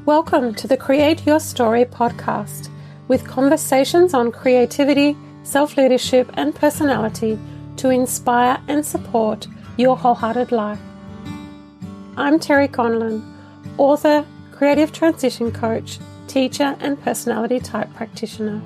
Welcome to the Create Your Story podcast, with conversations on creativity, self-leadership and personality to inspire and support your wholehearted life. I'm Terry Conlon, author, creative transition coach, teacher and personality type practitioner.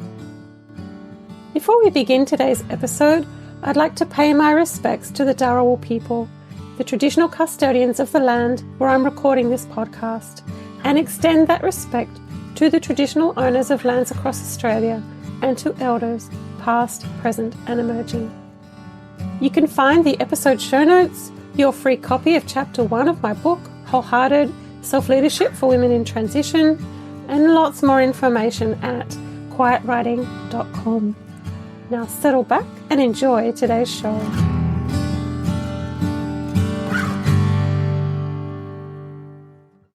Before we begin today's episode, I'd like to pay my respects to the Dharawal people, the traditional custodians of the land where I'm recording this podcast, and extend that respect to the traditional owners of lands across Australia and to elders past, present and emerging. You can find the episode show notes, your free copy of Chapter 1 of my book, Wholehearted Self-Leadership for Women in Transition, and lots more information at quietwriting.com. Now settle back and enjoy today's show.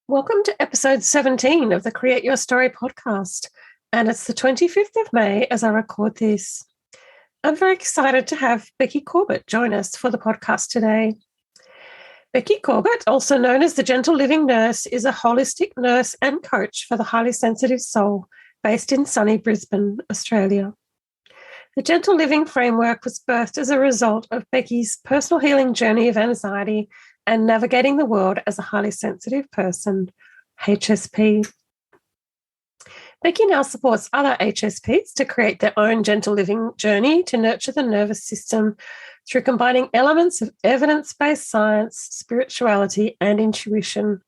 Welcome to episode 17 of the Create Your Story podcast, and it's the 25th of May as I record this. I'm very excited to have Becky Corbett join us for the podcast today. Becky Corbett, also known as the Gentle Living Nurse, is a holistic nurse and coach for the highly sensitive soul based in sunny Brisbane, Australia. The Gentle Living framework was birthed as a result of Becky's personal healing journey of anxiety and navigating the world as a highly sensitive person, HSP. Becky now supports other HSPs to create their own gentle living journey to nurture the nervous system through combining elements of evidence-based science, spirituality, and intuition.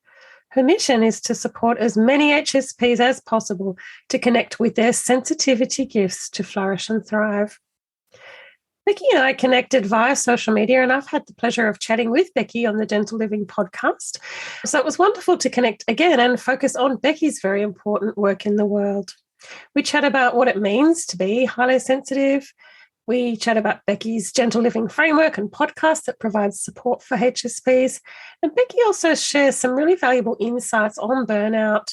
Her mission is to support as many HSPs as possible to connect with their sensitivity gifts to flourish and thrive. Becky and I connected via social media, and I've had the pleasure of chatting with Becky on the Gentle Living podcast. So it was wonderful to connect again and focus on Becky's very important work in the world. We chat about what it means to be highly sensitive. We chat about Becky's Gentle Living framework and podcast that provides support for HSPs. And Becky also shares some really valuable insights on burnout,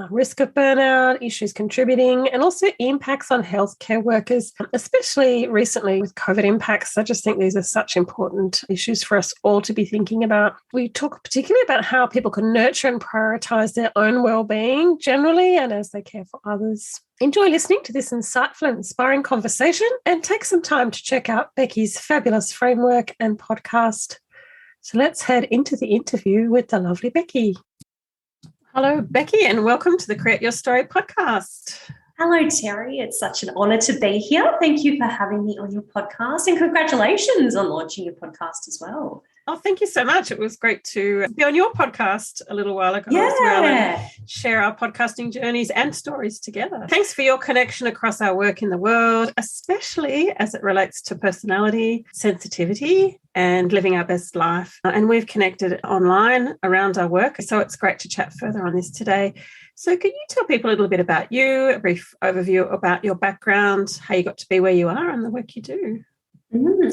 risk of burnout, issues contributing, and also impacts on healthcare workers, especially recently with COVID impacts. I just think these are such important issues for us all to be thinking about. We talk particularly about how people can nurture and prioritise their own well-being generally and as they care for others. Enjoy listening to this insightful and inspiring conversation and take some time to check out Becky's fabulous framework and podcast. So let's head into the interview with the lovely Becky. Hello, Becky, and welcome to the Create Your Story podcast. Hello, Terry. It's such an honour to be here. Thank you for having me on your podcast, and congratulations on launching your podcast as well. Oh, thank you so much. It was great to be on your podcast a little while ago as well and share our podcasting journeys and stories together. Thanks for your connection across our work in the world, especially as it relates to personality, sensitivity, and living our best life. And we've connected online around our work, so it's great to chat further on this today. So can you tell people a little bit about you, a brief overview about your background, how you got to be where you are and the work you do?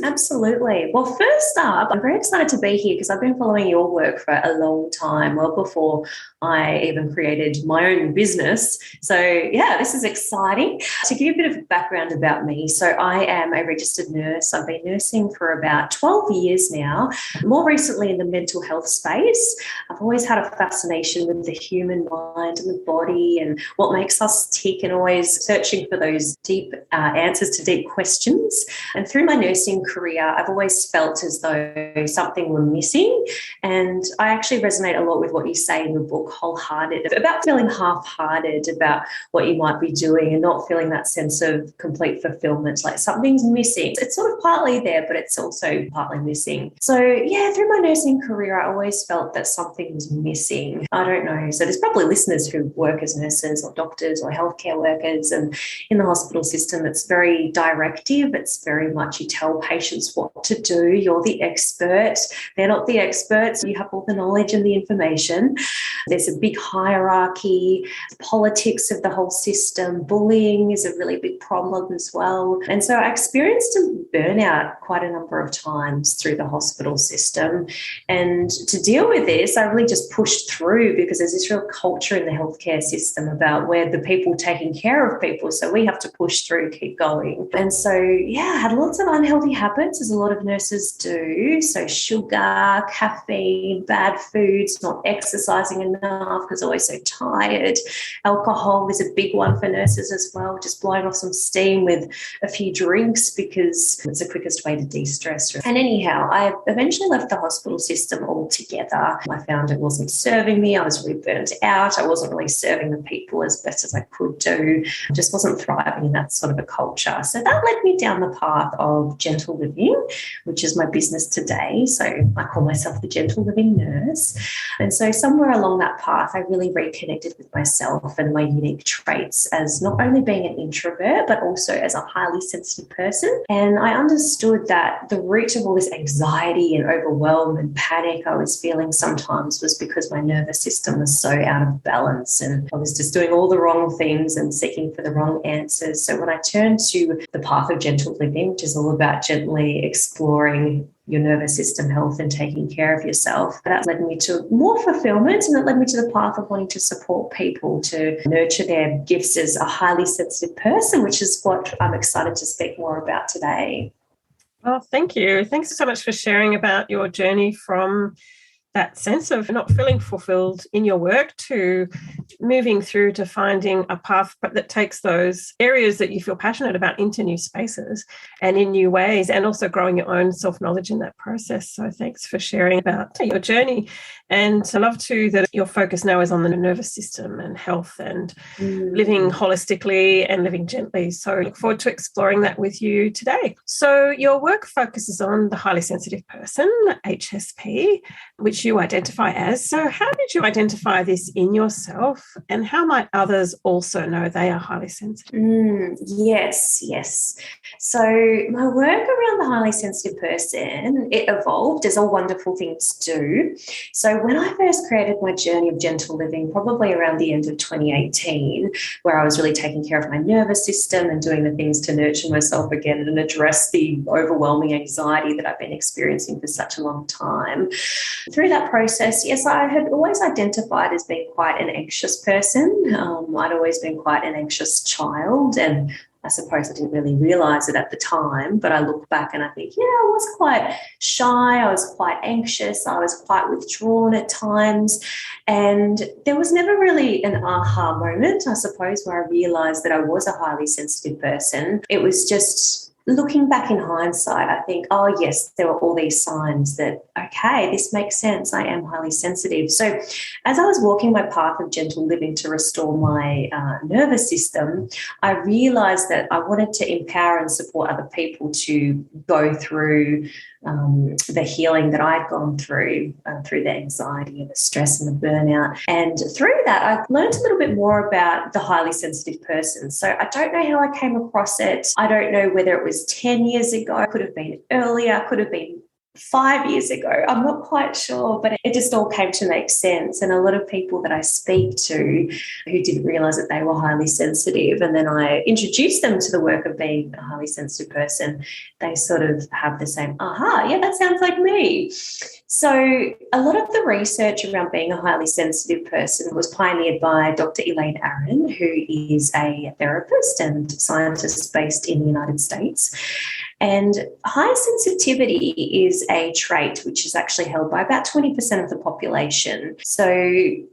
Absolutely. Well, first up, I'm very excited to be here because I've been following your work for a long time, well before I even created my own business. So, yeah, this is exciting. To give you a bit of background about me, so I am a registered nurse. I've been nursing for about 12 years now, more recently in the mental health space. I've always had a fascination with the human mind and the body and what makes us tick, and always searching for those deep answers to deep questions. And through my nursing career, I've always felt as though something were missing. And I actually resonate a lot with what you say in the book, Wholehearted, about feeling half-hearted about what you might be doing and not feeling that sense of complete fulfillment, like something's missing. It's sort of partly there, but it's also partly missing. So, yeah, through my nursing career, I always felt that something was missing. I don't know. So there's probably listeners who work as nurses or doctors or healthcare workers, and in the hospital system, it's very directive. It's very much you tell patients what to do. You're the expert. They're not the experts. You have all the knowledge and the information. There's a big hierarchy, politics of the whole system. Bullying is a really big problem as well. And so I experienced a burnout quite a number of times through the hospital system. And to deal with this, I really just pushed through because there's this real culture in the healthcare system about where the people taking care of people. So we have to push through, keep going. And so, yeah, I had lots of unhealthy habits, as a lot of nurses do. So sugar, caffeine, bad foods, not exercising enough because always so tired. Alcohol is a big one for nurses as well, just blowing off some steam with a few drinks because it's the quickest way to de-stress. And anyhow, I eventually left the hospital system altogether. I found it wasn't serving me. I was really burnt out. I wasn't really serving the people as best as I could do. I just wasn't thriving in that sort of a culture. So that led me down the path of gentle living, which is my business today. So I call myself the gentle living nurse. And so somewhere along that path, I really reconnected with myself and my unique traits as not only being an introvert, but also as a highly sensitive person. And I understood that the root of all this anxiety and overwhelm and panic I was feeling sometimes was because my nervous system was so out of balance and I was just doing all the wrong things and seeking for the wrong answers. So when I turned to the path of gentle living, which is all about gently exploring your nervous system health and taking care of yourself, that led me to more fulfillment, and it led me to the path of wanting to support people to nurture their gifts as a highly sensitive person, which is what I'm excited to speak more about today. Oh, thank you. Thanks so much for sharing about your journey from that sense of not feeling fulfilled in your work to moving through to finding a path that takes those areas that you feel passionate about into new spaces and in new ways, and also growing your own self-knowledge in that process. So thanks for sharing about your journey. And I love too that your focus now is on the nervous system and health and living holistically and living gently. So I look forward to exploring that with you today. So your work focuses on the highly sensitive person, HSP, which you identify as. So how did you identify this in yourself, and how might others also know they are highly sensitive? Yes. So my work around the highly sensitive person, it evolved, as all wonderful things do. So when I first created my journey of gentle living, probably around the end of 2018, where I was really taking care of my nervous system and doing the things to nurture myself again and address the overwhelming anxiety that I've been experiencing for such a long time. Through that process, yes, I had always identified as being quite an anxious person. I'd always been quite an anxious child, and I suppose I didn't really realise it at the time, but I look back and I think, yeah, I was quite shy, I was quite anxious, I was quite withdrawn at times, and there was never really an aha moment, I suppose, where I realised that I was a highly sensitive person. It was just looking back in hindsight, I think, oh, yes, there were all these signs that, okay, this makes sense. I am highly sensitive. So as I was walking my path of gentle living to restore my nervous system, I realised that I wanted to empower and support other people to go through the healing that I'd gone through the anxiety and the stress and the burnout. And through that, I learned a little bit more about the highly sensitive person. So I don't know how I came across it. I don't know whether it was 10 years ago, it could have been earlier, could have been 5 years ago. I'm not quite sure, but it just all came to make sense. And a lot of people that I speak to who didn't realise that they were highly sensitive, and then I introduced them to the work of being a highly sensitive person, they sort of have the same, aha, yeah, that sounds like me. So a lot of the research around being a highly sensitive person was pioneered by Dr. Elaine Aron, who is a therapist and scientist based in the United States. And high sensitivity is a trait which is actually held by about 20% of the population. So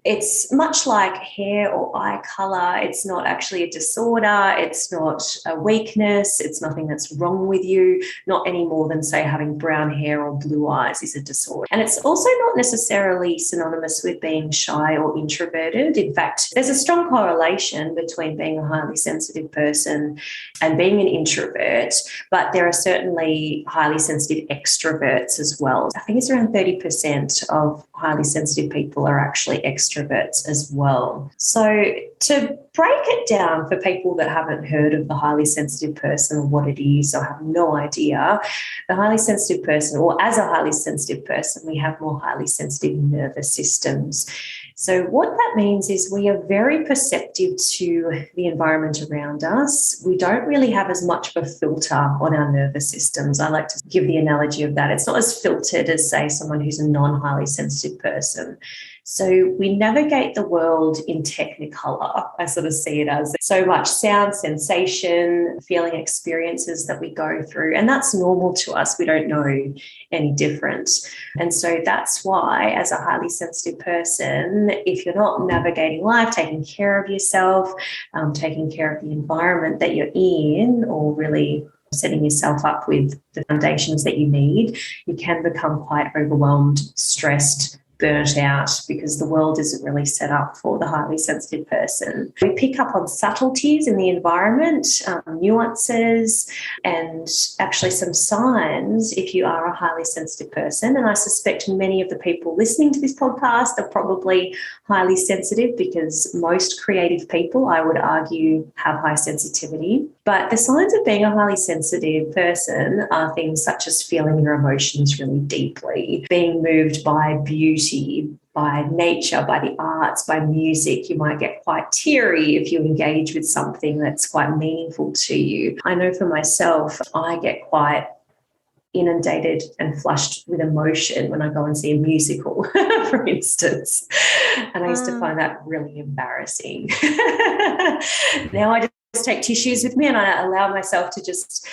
it's much like hair or eye colour. It's not actually a disorder. It's not a weakness. It's nothing that's wrong with you, not any more than, say, having brown hair or blue eyes is a disorder. And it's also not necessarily synonymous with being shy or introverted. In fact, there's a strong correlation between being a highly sensitive person and being an introvert, but there are certainly highly sensitive extroverts as well. I think it's around 30% of highly sensitive people are actually extroverts as well. So to break it down for people that haven't heard of the highly sensitive person or what it is or have no idea, the highly sensitive person, or as a highly sensitive person, we have more highly sensitive nervous systems. So what that means is we are very perceptive to the environment around us. We don't really have as much of a filter on our nervous systems. I like to give the analogy of that. It's not as filtered as, say, someone who's a non-highly sensitive person. So we navigate the world in technicolor. I sort of see it as so much sound, sensation, feeling experiences that we go through. And that's normal to us. We don't know any different. And so that's why, as a highly sensitive person, if you're not navigating life, taking care of yourself, taking care of the environment that you're in, or really setting yourself up with the foundations that you need, you can become quite overwhelmed, stressed, burnt out, because the world isn't really set up for the highly sensitive person. We pick up on subtleties in the environment, nuances, and actually some signs if you are a highly sensitive person. And I suspect many of the people listening to this podcast are probably highly sensitive, because most creative people, I would argue, have high sensitivity. But the signs of being a highly sensitive person are things such as feeling your emotions really deeply, being moved by beauty, by nature, by the arts, by music. You might get quite teary if you engage with something that's quite meaningful to you. I know for myself, I get quite inundated and flushed with emotion when I go and see a musical, for instance. And I used to find that really embarrassing. Now I just take tissues with me and I allow myself to just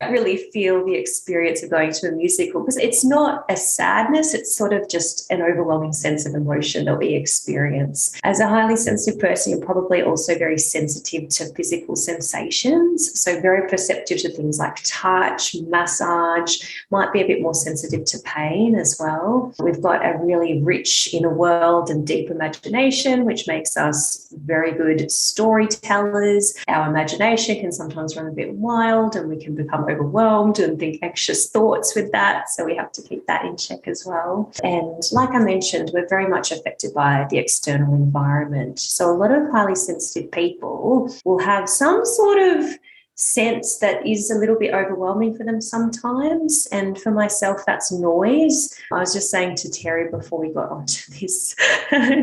really feel the experience of going to a musical, because it's not a sadness, it's sort of just an overwhelming sense of emotion that we experience. As a highly sensitive person, you're probably also very sensitive to physical sensations, so very perceptive to things like touch, massage, might be a bit more sensitive to pain as well. We've got a really rich inner world and deep imagination, which makes us very good storytellers. Our imagination can sometimes run a bit wild and we can become overwhelmed and think anxious thoughts with that. So we have to keep that in check as well. And like I mentioned, we're very much affected by the external environment. So a lot of highly sensitive people will have some sort of sense that is a little bit overwhelming for them sometimes. And for myself, that's noise. I was just saying to Terry before we got onto this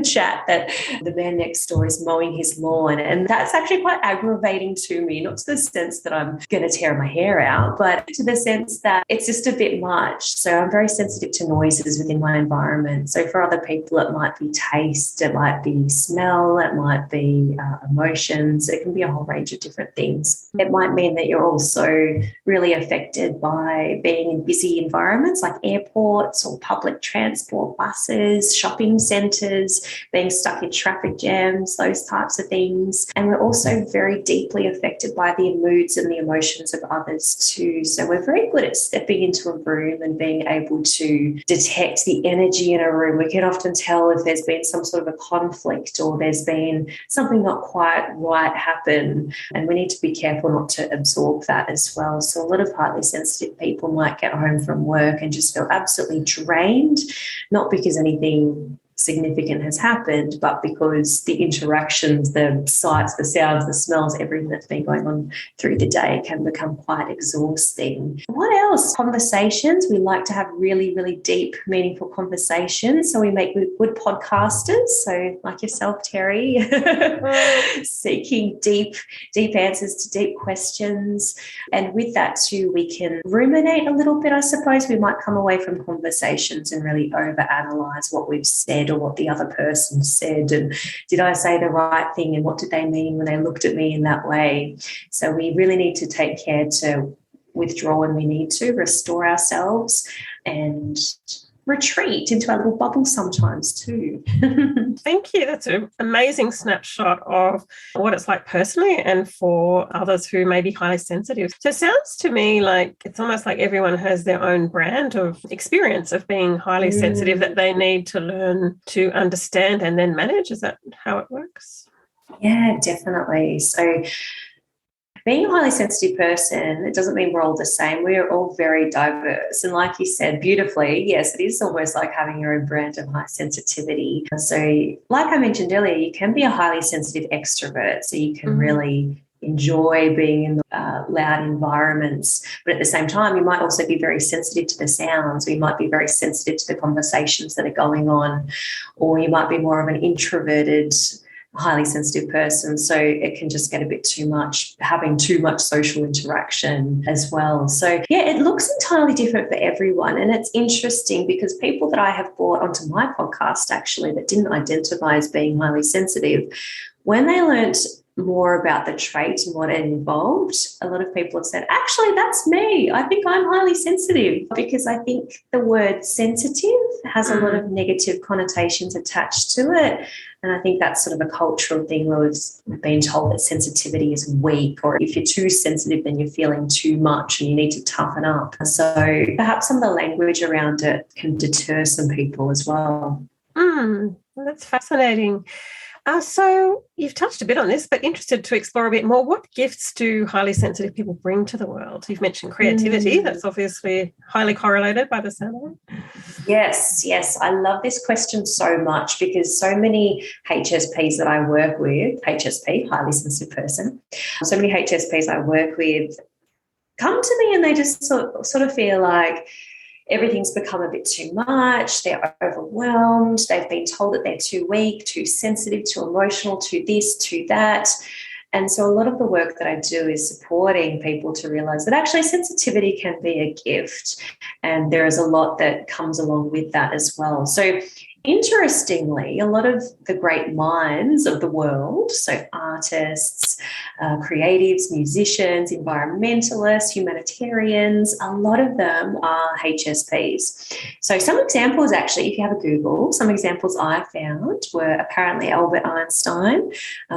chat that the man next door is mowing his lawn, and that's actually quite aggravating to me, not to the sense that I'm going to tear my hair out, but to the sense that it's just a bit much. So I'm very sensitive to noises within my environment. So for other people, it might be taste, it might be smell, it might be emotions. It can be a whole range of different things. It might mean that you're also really affected by being in busy environments like airports or public transport, buses, shopping centres, being stuck in traffic jams, those types of things. And we're also very deeply affected by the moods and the emotions of others too. So we're very good at stepping into a room and being able to detect the energy in a room. We can often tell if there's been some sort of a conflict or there's been something not quite right happen, and we need to be careful not to absorb that as well. So a lot of highly sensitive people might get home from work and just feel absolutely drained, not because anything significant has happened, but because the interactions, the sights, the sounds, the smells, everything that's been going on through the day can become quite exhausting. What else? Conversations. We like to have really, really deep, meaningful conversations. So we make good podcasters. So like yourself, Terry, seeking deep answers to deep questions. And with that too, we can ruminate a little bit, I suppose. We might come away from conversations and really overanalyze what we've said or what the other person said, and did I say the right thing, and what did they mean when they looked at me in that way. So we really need to take care to withdraw when we need to, restore ourselves, and retreat into our little bubble sometimes too. Thank you. That's an amazing snapshot of what it's like personally and for others who may be highly sensitive. So it sounds to me like it's almost like everyone has their own brand of experience of being highly sensitive that they need to learn to understand and then manage. Is that how it works? Yeah, definitely. So being a highly sensitive person, it doesn't mean we're all the same. We are all very diverse. And like you said beautifully, yes, it is almost like having your own brand of high sensitivity. So like I mentioned earlier, you can be a highly sensitive extrovert. So you can really enjoy being in loud environments. But at the same time, you might also be very sensitive to the sounds. Or you might be very sensitive to the conversations that are going on. Or you might be more of an introverted a highly sensitive person. So it can just get a bit too much, having too much social interaction as well. So yeah, it looks entirely different for everyone. And it's interesting because people that I have brought onto my podcast actually that didn't identify as being highly sensitive, when they learnt more about the trait and what it involved, a lot of people have said, actually, that's me. I think I'm highly sensitive, because I think the word sensitive has a lot of negative connotations attached to it. And I think that's sort of a cultural thing where we've been told that sensitivity is weak, or if you're too sensitive, then you're feeling too much and you need to toughen up. So perhaps some of the language around it can deter some people as well. That's fascinating. So you've touched a bit on this, but interested to explore a bit more. What gifts do highly sensitive people bring to the world? You've mentioned creativity. That's obviously highly correlated by the sound of it. Yes. I love this question so much because so many HSPs that I work with, HSP, highly sensitive person, so many HSPs I work with come to me and they just sort of feel like everything's become a bit too much. They're overwhelmed. They've been told that they're too weak, too sensitive, too emotional, too this, too that. And so a lot of the work that I do is supporting people to realize that actually sensitivity can be a gift, and there is a lot that comes along with that as well. So interestingly, a lot of the great minds of the world, so artists, creatives, musicians, environmentalists, humanitarians, a lot of them are HSPs. So some examples, actually, if you have a Google, some examples I found were apparently Albert Einstein,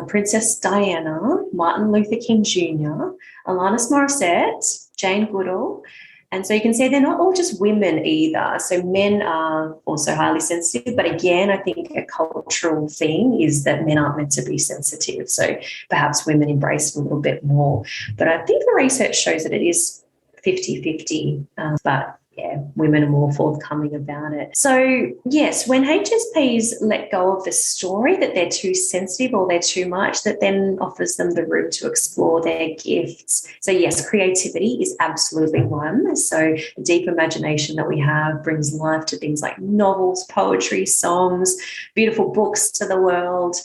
Princess Diana, Martin Luther King Jr., Alanis Morissette, Jane Goodall. And so you can see they're not all just women either. So men are also highly sensitive. But again, I think a cultural thing is that men aren't meant to be sensitive. So perhaps women embrace it a little bit more. But I think the research shows that it is 50-50. But yeah, women are more forthcoming about it. So yes, when HSPs let go of the story that they're too sensitive or they're too much, that then offers them the room to explore their gifts. So yes, creativity is absolutely one. So the deep imagination that we have brings life to things like novels, poetry, songs, beautiful books to the world.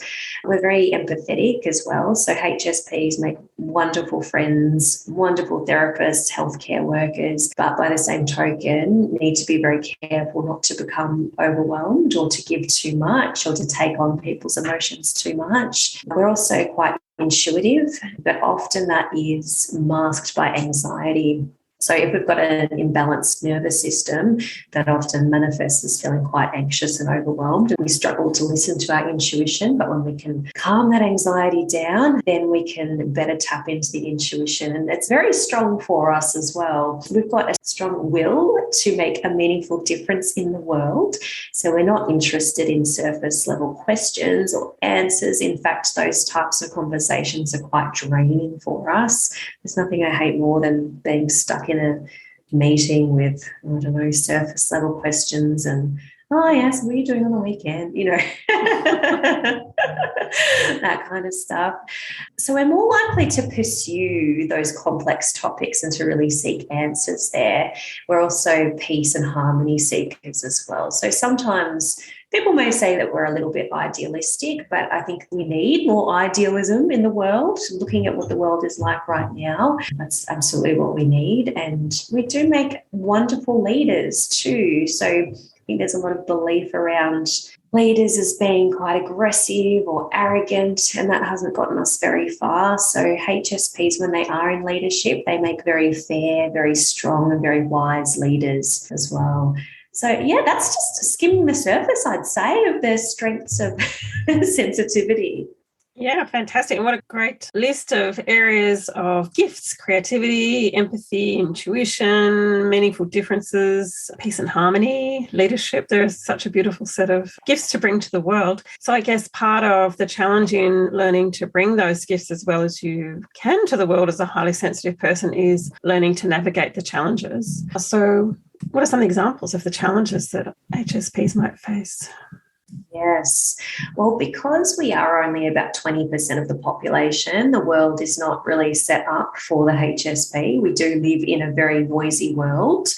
We're very empathetic as well. So HSPs make wonderful friends, wonderful therapists, healthcare workers, but by the same token, need to be very careful not to become overwhelmed or to give too much or to take on people's emotions too much. We're also quite intuitive, but often that is masked by anxiety. So if we've got an imbalanced nervous system, that often manifests as feeling quite anxious and overwhelmed, and we struggle to listen to our intuition. But when we can calm that anxiety down, then we can better tap into the intuition. And it's very strong for us as well. We've got a strong will to make a meaningful difference in the world. So we're not interested in surface level questions or answers. In fact, those types of conversations are quite draining for us. There's nothing I hate more than being stuck in a meeting with, I don't know, surface level questions and, oh yes, what are you doing on the weekend? You know, that kind of stuff. So we're more likely to pursue those complex topics and to really seek answers there. We're also peace and harmony seekers as well. So sometimes people may say that we're a little bit idealistic, but I think we need more idealism in the world, looking at what the world is like right now. That's absolutely what we need. And we do make wonderful leaders too. So I think there's a lot of belief around leaders as being quite aggressive or arrogant, and that hasn't gotten us very far. So HSPs, when they are in leadership, they make very fair, very strong and very wise leaders as well. So, yeah, that's just skimming the surface, I'd say, of the strengths of sensitivity. Yeah, fantastic. And what a great list of areas of gifts: creativity, empathy, intuition, meaningful differences, peace and harmony, leadership. There's such a beautiful set of gifts to bring to the world. So I guess part of the challenge in learning to bring those gifts as well as you can to the world as a highly sensitive person is learning to navigate the challenges. So what are some examples of the challenges that HSPs might face? Yes. Well, because we are only about 20% of the population, the world is not really set up for the HSP. We do live in a very noisy world.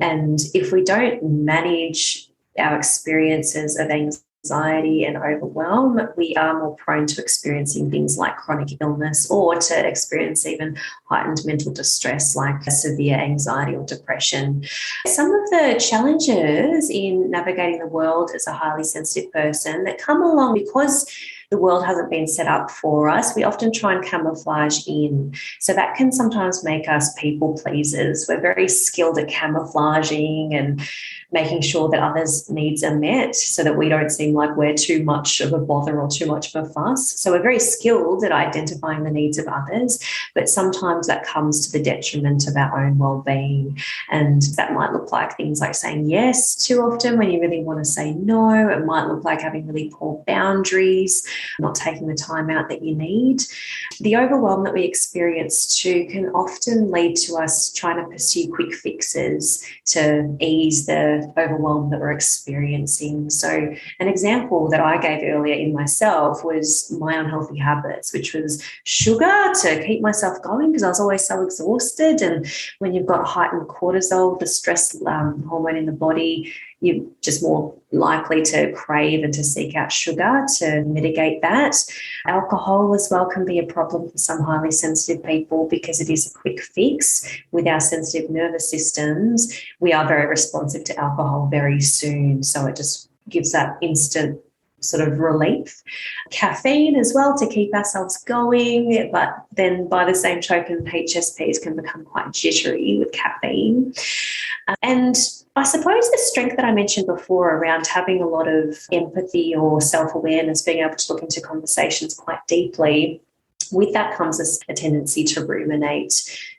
And if we don't manage our experiences of anxiety anxiety and overwhelm, we are more prone to experiencing things like chronic illness or to experience even heightened mental distress like severe anxiety or depression. Some of the challenges in navigating the world as a highly sensitive person that come along because the world hasn't been set up for us, we often try and camouflage in. So that can sometimes make us people pleasers. We're very skilled at camouflaging and making sure that others' needs are met so that we don't seem like we're too much of a bother or too much of a fuss. So we're very skilled at identifying the needs of others, but sometimes that comes to the detriment of our own well-being. And that might look like things like saying yes too often when you really want to say no. It might look like having really poor boundaries, not taking the time out that you need. The overwhelm that we experience too can often lead to us trying to pursue quick fixes to ease the overwhelm that we're experiencing. So an example that I gave earlier in myself was my unhealthy habits, which was sugar to keep myself going because I was always so exhausted. And when you've got heightened cortisol, the stress hormone in the body, you're just more likely to crave and to seek out sugar to mitigate that. Alcohol as well can be a problem for some highly sensitive people because it is a quick fix. With our sensitive nervous systems, we are very responsive to alcohol very soon. So it just gives that instant sort of relief. Caffeine as well to keep ourselves going, but then by the same token, HSPs can become quite jittery with caffeine. And I suppose the strength that I mentioned before around having a lot of empathy or self-awareness, being able to look into conversations quite deeply, with that comes a tendency to ruminate.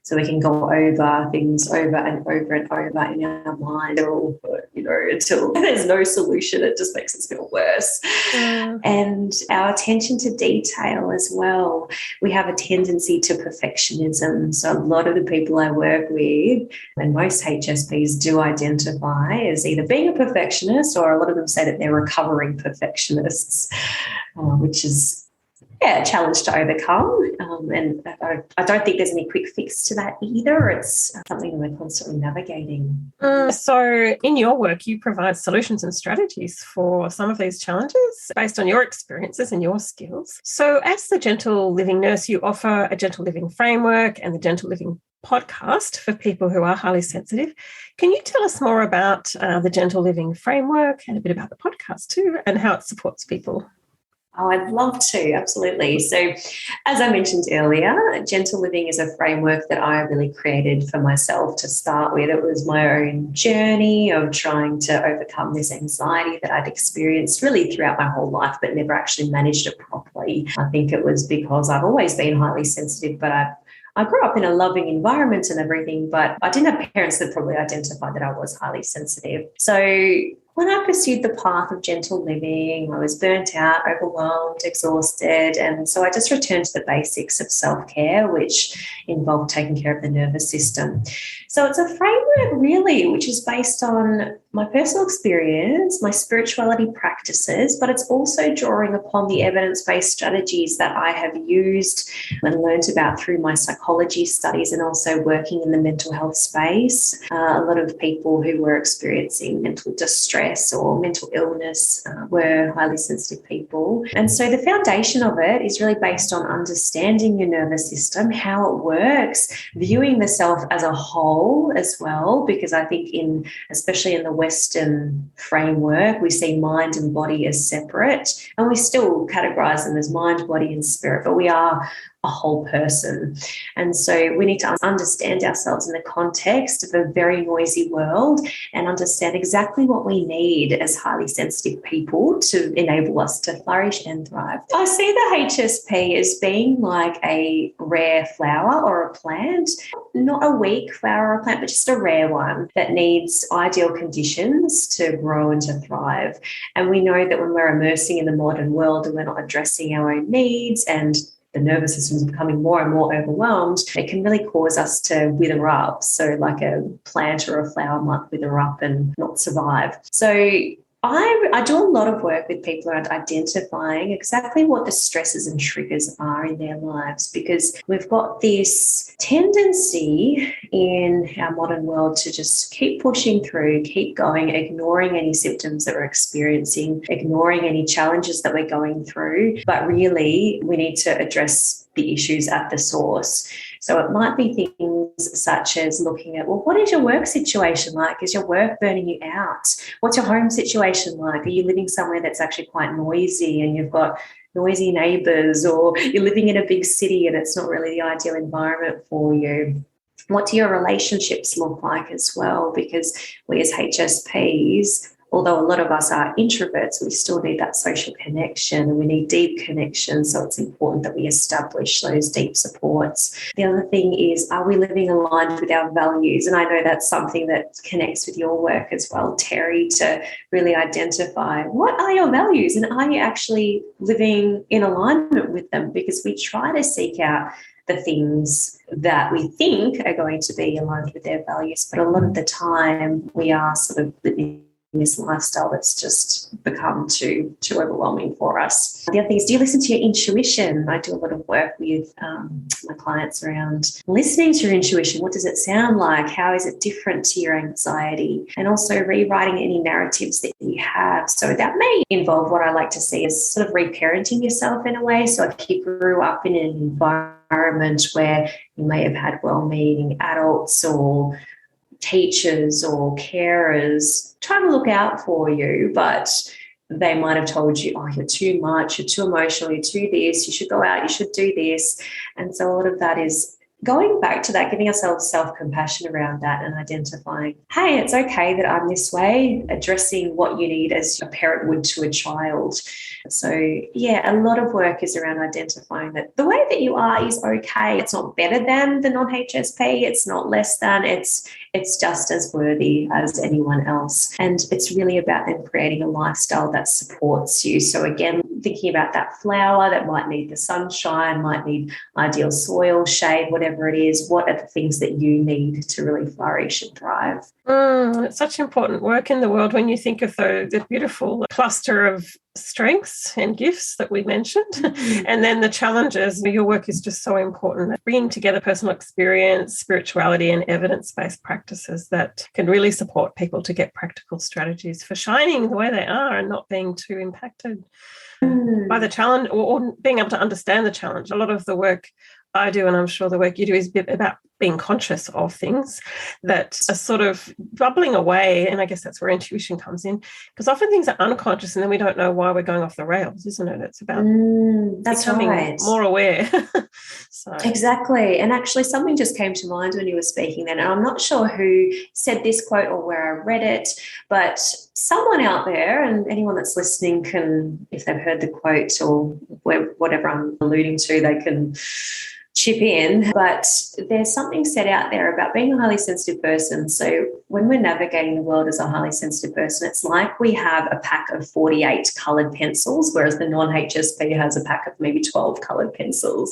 So we can go over things over and over and over in our mind, or, until there's no solution. It just makes us feel worse. And our attention to detail as well. We have a tendency to perfectionism. So a lot of the people I work with, and most HSPs do identify as either being a perfectionist, or a lot of them say that they're recovering perfectionists, which is a challenge to overcome. And I don't think there's any quick fix to that either. It's something that we're constantly navigating. So in your work, you provide solutions and strategies for some of these challenges based on your experiences and your skills. So as the Gentle Living nurse, you offer a Gentle Living framework and the Gentle Living podcast for people who are highly sensitive. Can you tell us more about the Gentle Living framework and a bit about the podcast too, and how it supports people? Oh, I'd love to, absolutely. So as I mentioned earlier, Gentle Living is a framework that I really created for myself to start with. It was my own journey of trying to overcome this anxiety that I'd experienced really throughout my whole life, but never actually managed it properly. I think it was because I've always been highly sensitive, but I grew up in a loving environment and everything, but I didn't have parents that probably identified that I was highly sensitive. So when I pursued the path of gentle living, I was burnt out, overwhelmed, exhausted. And so I just returned to the basics of self-care, which involved taking care of the nervous system. So it's a framework really, which is based on my personal experience, my spirituality practices, but it's also drawing upon the evidence-based strategies that I have used and learned about through my psychology studies and also working in the mental health space. A lot of people who were experiencing mental distress or mental illness were highly sensitive people. And so the foundation of it is really based on understanding your nervous system, how it works, viewing the self as a whole as well, because I think especially in the Western framework, we see mind and body as separate, and we still categorize them as mind, body, and spirit, but we are a whole person. And so we need to understand ourselves in the context of a very noisy world and understand exactly what we need as highly sensitive people to enable us to flourish and thrive. I see the HSP as being like a rare flower or a plant, not a weak flower or a plant, but just a rare one that needs ideal conditions to grow and to thrive. And we know that when we're immersing in the modern world and we're not addressing our own needs and the nervous system is becoming more and more overwhelmed, it can really cause us to wither up. So like a plant or a flower might wither up and not survive. So I do a lot of work with people around identifying exactly what the stresses and triggers are in their lives, because we've got this tendency in our modern world to just keep pushing through, keep going, ignoring any symptoms that we're experiencing, ignoring any challenges that we're going through. But really, we need to address the issues at the source. So it might be things such as looking at, well, what is your work situation like? Is your work burning you out? What's your home situation like? Are you living somewhere that's actually quite noisy and you've got noisy neighbours, or you're living in a big city and it's not really the ideal environment for you? What do your relationships look like as well? Because we as HSPs, although a lot of us are introverts, we still need that social connection and we need deep connection. So it's important that we establish those deep supports. The other thing is, are we living aligned with our values? And I know that's something that connects with your work as well, Terry, to really identify what are your values and are you actually living in alignment with them? Because we try to seek out the things that we think are going to be aligned with their values, but a lot of the time we are sort of living this lifestyle that's just become too overwhelming for us. The other thing is, do you listen to your intuition? I do a lot of work with my clients around listening to your intuition. What does it sound like? How is it different to your anxiety? And also rewriting any narratives that you have. So that may involve what I like to see as sort of reparenting yourself in a way. So if you grew up in an environment where you may have had well-meaning adults or teachers or carers trying to look out for you, but they might have told you, oh, you're too much, you're too emotional, you're too this, you should go out, you should do this. And so a lot of that is going back to that, giving ourselves self-compassion around that and identifying, hey, it's okay that I'm this way, addressing what you need as a parent would to a child. So, yeah, a lot of work is around identifying that the way that you are is okay. It's not better than the non-HSP. It's not less than. It's just as worthy as anyone else. And it's really about then creating a lifestyle that supports you. So, again, thinking about that flower that might need the sunshine, might need ideal soil, shade, whatever it is, what are the things that you need to really flourish and thrive? It's such important work in the world when you think of the beautiful cluster of strengths and gifts that we mentioned, and then the challenges. Your work is just so important, bringing together personal experience, spirituality, and evidence-based practices that can really support people to get practical strategies for shining the way they are and not being too impacted by the challenge, or being able to understand the challenge. A lot of the work I do, and I'm sure the work you do, is a bit about being conscious of things that are sort of bubbling away. And I guess that's where intuition comes in, because often things are unconscious and then we don't know why we're going off the rails, isn't it? It's about becoming more aware. So. Exactly. And actually something just came to mind when you were speaking then. And I'm not sure who said this quote or where I read it, but someone out there, and anyone that's listening can, if they've heard the quote or whatever I'm alluding to, they can chip in. But there's something said out there about being a highly sensitive person. So when we're navigating the world as a highly sensitive person, it's like we have a pack of 48 coloured pencils, whereas the non-HSP has a pack of maybe 12 coloured pencils.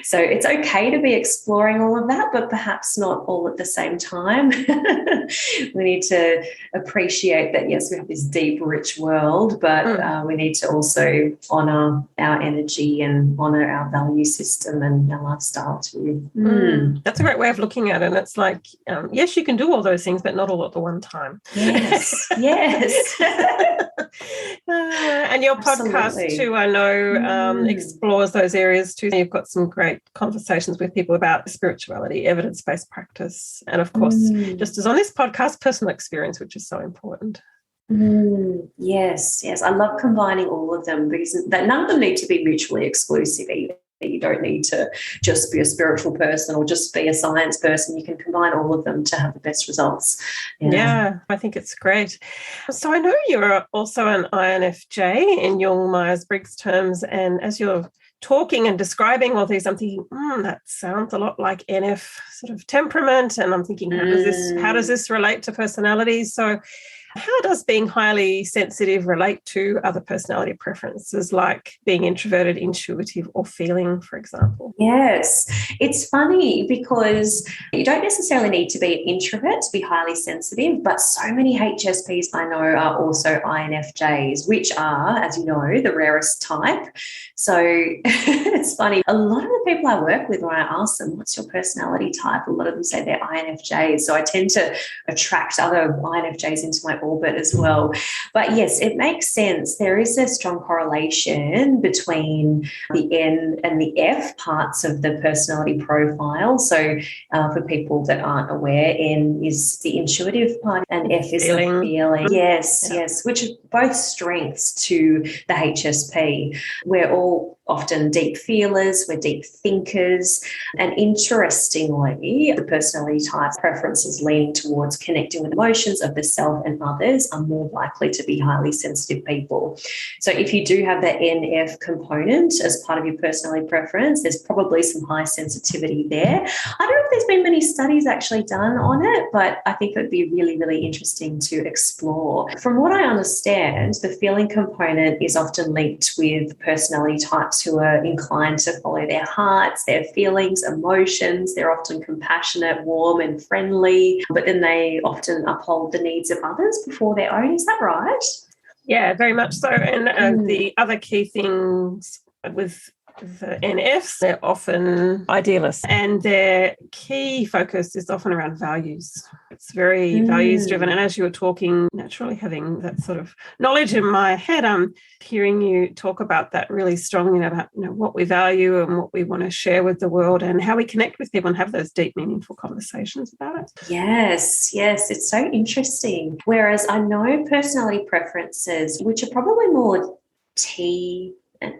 So it's okay to be exploring all of that, but perhaps not all at the same time. We need to appreciate that, yes, we have this deep, rich world, but we need to also honour our energy and honour our value system and our lifestyle too. That's a great way of looking at it. And it's like, yes, you can do all those things, but not all at the one time. Yes, yes. And your podcast too, I know, explores those areas too. You've got some great conversations with people about spirituality, evidence-based practice, and of course, just as on this podcast, personal experience, which is so important. Yes. I love combining all of them, because none of them need to be mutually exclusive either. You don't need to just be a spiritual person or just be a science person. You can combine all of them to have the best results. Yeah, I think it's great. So I know you're also an INFJ in Jung Myers-Briggs terms, and as you're talking and describing all these, I'm thinking, that sounds a lot like NF sort of temperament, and I'm thinking, how does this relate to personality? So How does being highly sensitive relate to other personality preferences like being introverted, intuitive, or feeling, for example? Yes, it's funny because you don't necessarily need to be an introvert to be highly sensitive, but so many HSPs I know are also INFJs, which are, as you know, the rarest type. So it's funny. A lot of the people I work with, when I ask them, what's your personality type? A lot of them say they're INFJs. So I tend to attract other INFJs into my orbit as well. But yes, it makes sense. There is a strong correlation between the N and the F parts of the personality profile. So for people that aren't aware, N is the intuitive part and F is the feeling. Yes, yes, which are both strengths to the HSP. We're all often deep feelers, we're deep thinkers, and interestingly, the personality type preferences leaning towards connecting with emotions of the self and others are more likely to be highly sensitive people. So if you do have the NF component as part of your personality preference, there's probably some high sensitivity there. I don't know if there's been many studies actually done on it, but I think it would be really, really interesting to explore. From what I understand, the feeling component is often linked with personality types who are inclined to follow their hearts, their feelings, emotions. They're often compassionate, warm, and friendly, but then they often uphold the needs of others before their own. Is that right? Yeah, very much so. And the other key things with the NFs, they're often idealists, and their key focus is often around values. It's very values driven. And as you were talking, naturally having that sort of knowledge in my head, I'm hearing you talk about that really strongly, about what we value and what we want to share with the world and how we connect with people and have those deep, meaningful conversations about it. Yes, it's so interesting. Whereas I know personality preferences, which are probably more T.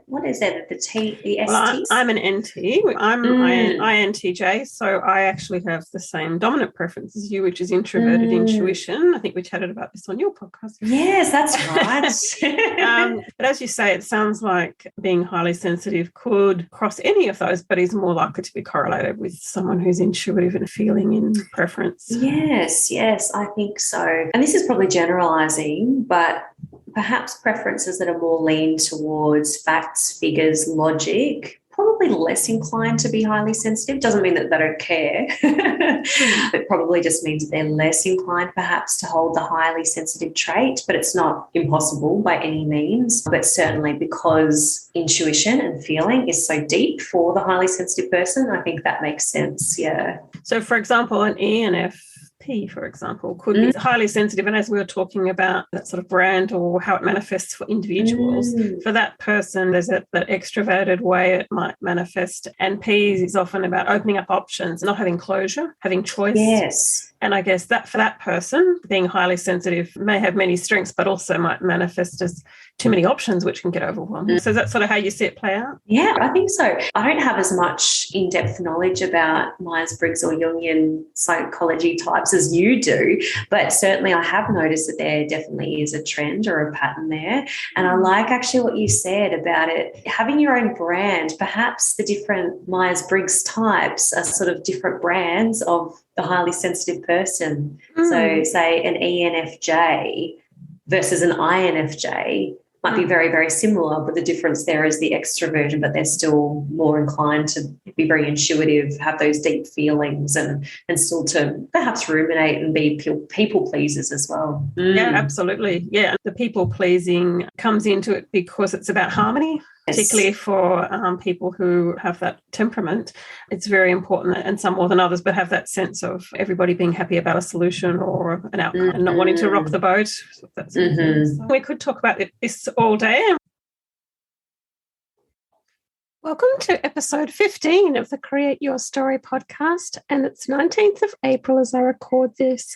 What is that? The STs? Well, I'm an NT. I'm INTJ, so I actually have the same dominant preference as you, which is introverted intuition. I think we chatted about this on your podcast. Yes, that's right. But as you say, it sounds like being highly sensitive could cross any of those, but is more likely to be correlated with someone who's intuitive and feeling in preference. Yes, I think so. And this is probably generalising, but perhaps preferences that are more lean towards facts, figures, logic, probably less inclined to be highly sensitive. Doesn't mean that they don't care. It probably just means that they're less inclined perhaps to hold the highly sensitive trait, but it's not impossible by any means. But certainly because intuition and feeling is so deep for the highly sensitive person, I think that makes sense, yeah. So, for example, an ENF, for example, could be highly sensitive. And as we were talking about that sort of brand or how it manifests for individuals, for that person, there's that extroverted way it might manifest. And P is often about opening up options, not having closure, having choice. Yes. And I guess that for that person, being highly sensitive may have many strengths, but also might manifest as too many options, which can get overwhelming. So that's sort of how you see it play out? Yeah, I think so. I don't have as much in-depth knowledge about Myers-Briggs or Jungian psychology types as you do, but certainly I have noticed that there definitely is a trend or a pattern there. And I like actually what you said about it, having your own brand. Perhaps the different Myers-Briggs types are sort of different brands of the highly sensitive person. So say an ENFJ versus an INFJ might be very, very similar, but the difference there is the extroversion, but they're still more inclined to be very intuitive, have those deep feelings and still to perhaps ruminate and be people pleasers as well. Yeah, absolutely. Yeah, the people pleasing comes into it because it's about harmony. Particularly for people who have that temperament, it's very important, and some more than others, but have that sense of everybody being happy about a solution or an outcome and not wanting to rock the boat. That sort of thing. So we could talk about this all day. Welcome to episode 15 of the Create Your Story podcast, and it's 19th of April as I record this.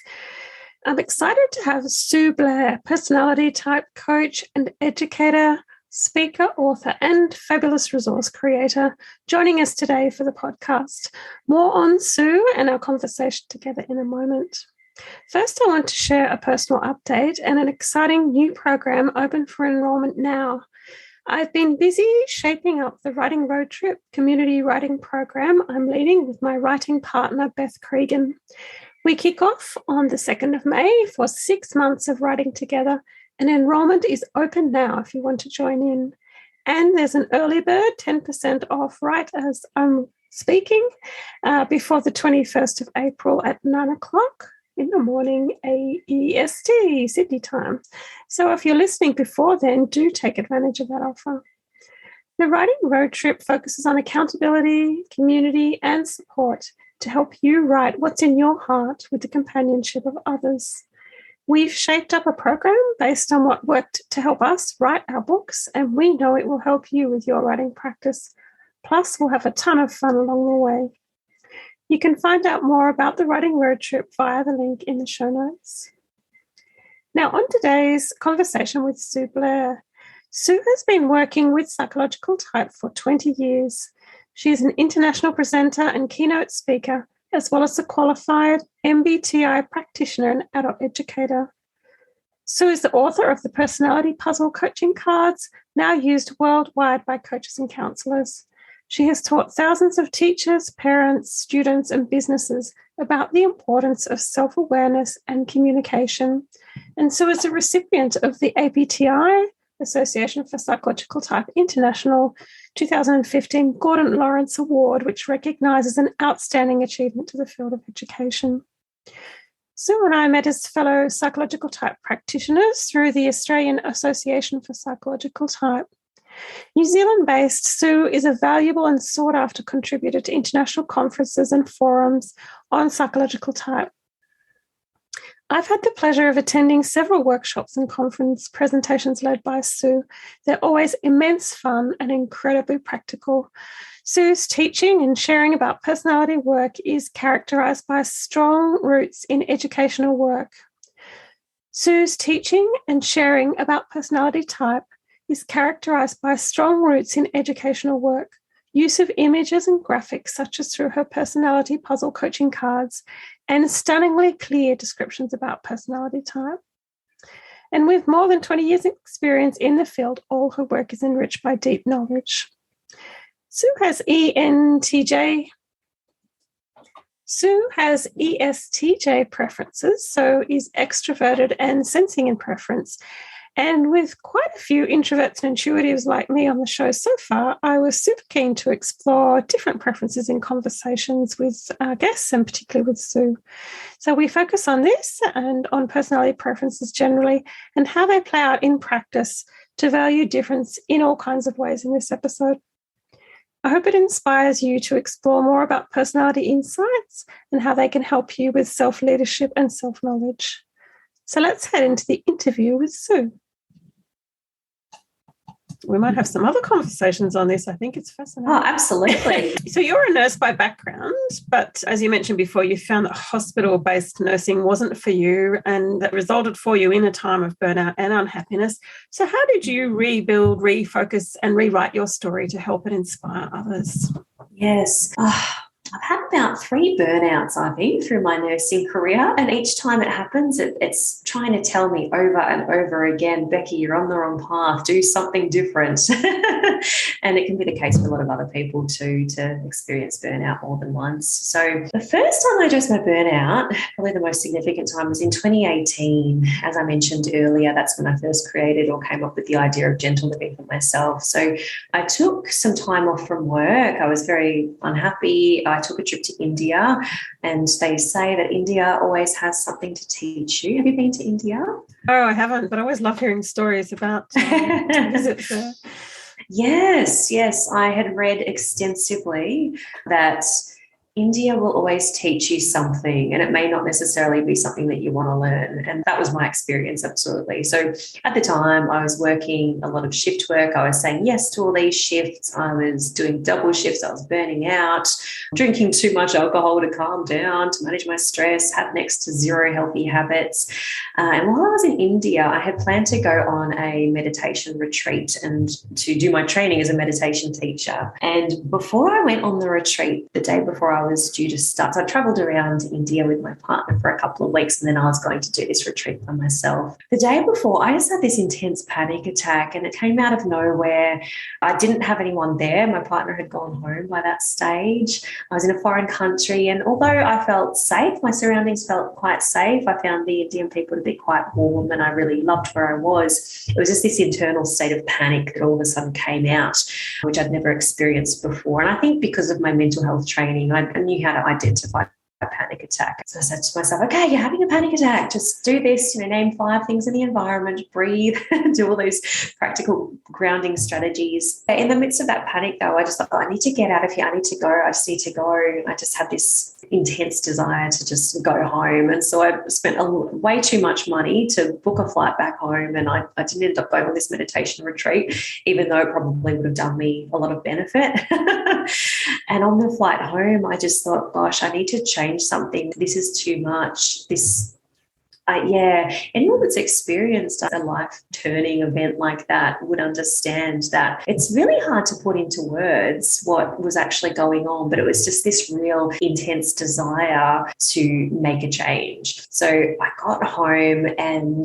I'm excited to have Sue Blair, personality type coach and educator, speaker, author, and fabulous resource creator, joining us today for the podcast. More on Sue and our conversation together in a moment. First, I want to share a personal update and an exciting new program open for enrolment now. I've been busy shaping up the Writing Road Trip community writing program I'm leading with my writing partner, Beth Cregan. We kick off on the 2nd of May for 6 months of writing together, and enrolment is open now if you want to join in. And there's an early bird, 10% off right as I'm speaking, before the 21st of April at 9 o'clock in the morning AEST, Sydney time. So if you're listening before then, do take advantage of that offer. The Writing Road Trip focuses on accountability, community, and support to help you write what's in your heart with the companionship of others. We've shaped up a program based on what worked to help us write our books, and we know it will help you with your writing practice. Plus, we'll have a ton of fun along the way. You can find out more about the Writing Road Trip via the link in the show notes. Now, on today's conversation with Sue Blair. Sue has been working with Psychological Type for 20 years. She is an international presenter and keynote speaker, as well as a qualified MBTI practitioner and adult educator. Sue is the author of the Personality Puzzle Coaching Cards, now used worldwide by coaches and counsellors. She has taught thousands of teachers, parents, students, and businesses about the importance of self-awareness and communication. And Sue is a recipient of the APTI, Association for Psychological Type International 2015 Gordon Lawrence Award, which recognises an outstanding achievement to the field of education. Sue and I met as fellow psychological type practitioners through the Australian Association for Psychological Type. New Zealand-based Sue is a valuable and sought-after contributor to international conferences and forums on psychological type. I've had the pleasure of attending several workshops and conference presentations led by Sue. They're always immense fun and incredibly practical. Sue's teaching and sharing about personality work is characterised by strong roots in educational work. Sue's teaching and sharing about personality type is characterised by strong roots in educational work, use of images and graphics such as through her personality puzzle coaching cards, and stunningly clear descriptions about personality type. And with more than 20 years experience in the field, all her work is enriched by deep knowledge. Sue has ESTJ preferences, so is extroverted and sensing in preference. And with quite a few introverts and intuitives like me on the show so far, I was super keen to explore different preferences in conversations with our guests and particularly with Sue. So we focus on this and on personality preferences generally and how they play out in practice to value difference in all kinds of ways in this episode. I hope it inspires you to explore more about personality insights and how they can help you with self-leadership and self-knowledge. So let's head into the interview with Sue. We might have some other conversations on this. I think it's fascinating. Oh, absolutely. So you're a nurse by background, but as you mentioned before, you found that hospital-based nursing wasn't for you and that resulted for you in a time of burnout and unhappiness. So how did you rebuild, refocus and rewrite your story to help and inspire others? Yes. I've had about 3 burnouts, I think, through my nursing career. And each time it happens, it's trying to tell me over and over again, Becky, you're on the wrong path, do something different. And it can be the case for a lot of other people too, to experience burnout more than once. So the first time I addressed my burnout, probably the most significant time, was in 2018. As I mentioned earlier, that's when I first created or came up with the idea of gentle living for myself. So I took some time off from work. I was very unhappy. I took a trip to India, and they say that India always has something to teach you. Have you been to India? Oh, I haven't, but I always love hearing stories about visits there. Yes. I had read extensively that India will always teach you something, and it may not necessarily be something that you want to learn. And that was my experience, absolutely. So at the time, I was working a lot of shift work. I was saying yes to all these shifts. I was doing double shifts. I was burning out, drinking too much alcohol to calm down, to manage my stress, had next to zero healthy habits. And while I was in India, I had planned to go on a meditation retreat and to do my training as a meditation teacher. And before I went on the retreat, the day before I was due to start. So I travelled around India with my partner for a couple of weeks, and then I was going to do this retreat by myself. The day before, I just had this intense panic attack, and it came out of nowhere. I didn't have anyone there. My partner had gone home by that stage. I was in a foreign country, and although I felt safe, my surroundings felt quite safe. I found the Indian people to be quite warm, and I really loved where I was. It was just this internal state of panic that all of a sudden came out, which I'd never experienced before. And I think because of my mental health training, I knew how to identify a panic attack. So I said to myself, okay, you're having a panic attack. Just do this, name 5 things in the environment, breathe, do all those practical grounding strategies. In the midst of that panic, though, I just thought, I need to get out of here. I need to go. I just need to go. And I just had this intense desire to just go home. And so I spent way too much money to book a flight back home. And I didn't end up going on this meditation retreat, even though it probably would have done me a lot of benefit. And on the flight home, I just thought, gosh, I need to change something. This is too much. Anyone that's experienced a life-turning event like that would understand that it's really hard to put into words what was actually going on, but it was just this real intense desire to make a change. So I got home and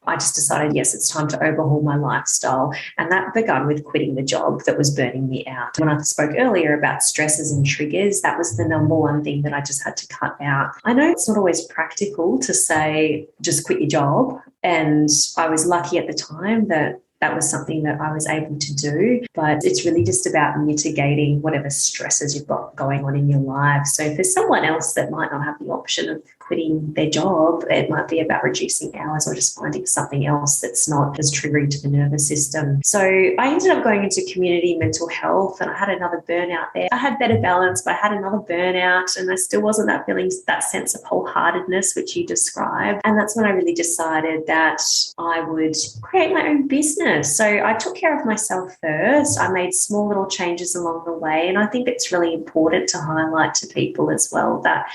I just decided, yes, it's time to overhaul my lifestyle. And that began with quitting the job that was burning me out. When I spoke earlier about stresses and triggers, that was the number one thing that I just had to cut out. I know it's not always practical to say, just quit your job. And I was lucky at the time that was something that I was able to do. But it's really just about mitigating whatever stresses you've got going on in your life. So for someone else that might not have the option of quitting their job, it might be about reducing hours or just finding something else that's not as triggering to the nervous system. So I ended up going into community mental health, and I had another burnout there. I had better balance, but I had another burnout, and I still wasn't that sense of wholeheartedness which you described. And that's when I really decided that I would create my own business. So I took care of myself first. I made small little changes along the way, and I think it's really important to highlight to people as well that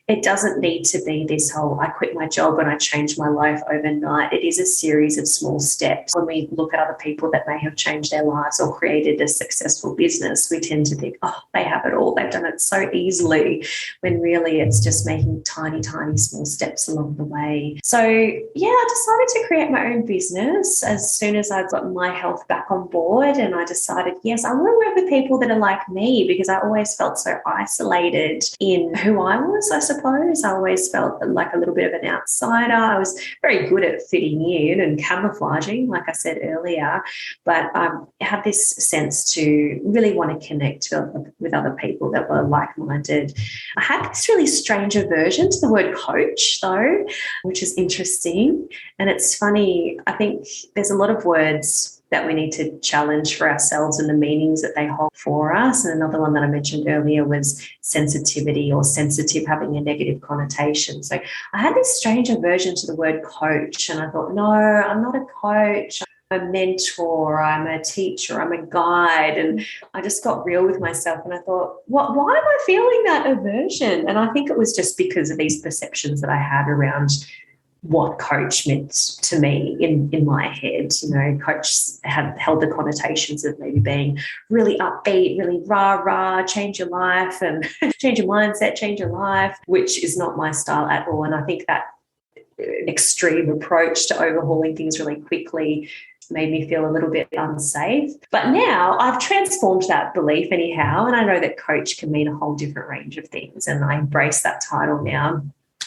it doesn't need to be this whole, I quit my job and I changed my life overnight. It is a series of small steps. When we look at other people that may have changed their lives or created a successful business, we tend to think, oh, they have it all. They've done it so easily, when really it's just making tiny, tiny, small steps along the way. So, yeah, I decided to create my own business as soon as I got my health back on board. And I decided, yes, I want to work with people that are like me, because I always felt so isolated in who I was, I suppose. I always felt like a little bit of an outsider. I was very good at fitting in and camouflaging, like I said earlier, but I had this sense to really want to connect with other people that were like-minded. I had this really strange aversion to the word coach, though, which is interesting. And it's funny, I think there's a lot of words that we need to challenge for ourselves and the meanings that they hold for us. And another one that I mentioned earlier was sensitivity, or sensitive having a negative connotation. So I had this strange aversion to the word coach, and I thought, no, I'm not a coach. I'm a mentor, I'm a teacher, I'm a guide. And I just got real with myself, and I thought, why am I feeling that aversion? And I think it was just because of these perceptions that I had around what coach meant to me in my head. Coach had held the connotations of maybe being really upbeat, really rah-rah, change your life and change your mindset, change your life, which is not my style at all. And I think that extreme approach to overhauling things really quickly made me feel a little bit unsafe. But now I've transformed that belief anyhow, and I know that coach can mean a whole different range of things, and I embrace that title now.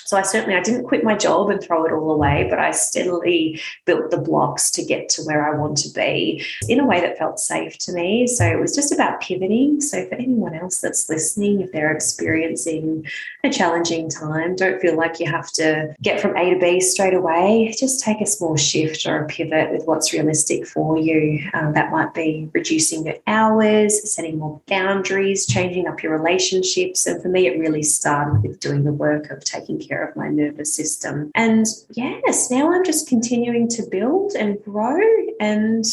So I didn't quit my job and throw it all away, but I steadily built the blocks to get to where I want to be in a way that felt safe to me. So it was just about pivoting. So for anyone else that's listening, if they're experiencing a challenging time, don't feel like you have to get from A to B straight away. Just take a small shift or a pivot with what's realistic for you. That might be reducing your hours, setting more boundaries, changing up your relationships. And for me, it really started with doing the work of taking care of my nervous system. And yes, now I'm just continuing to build and grow and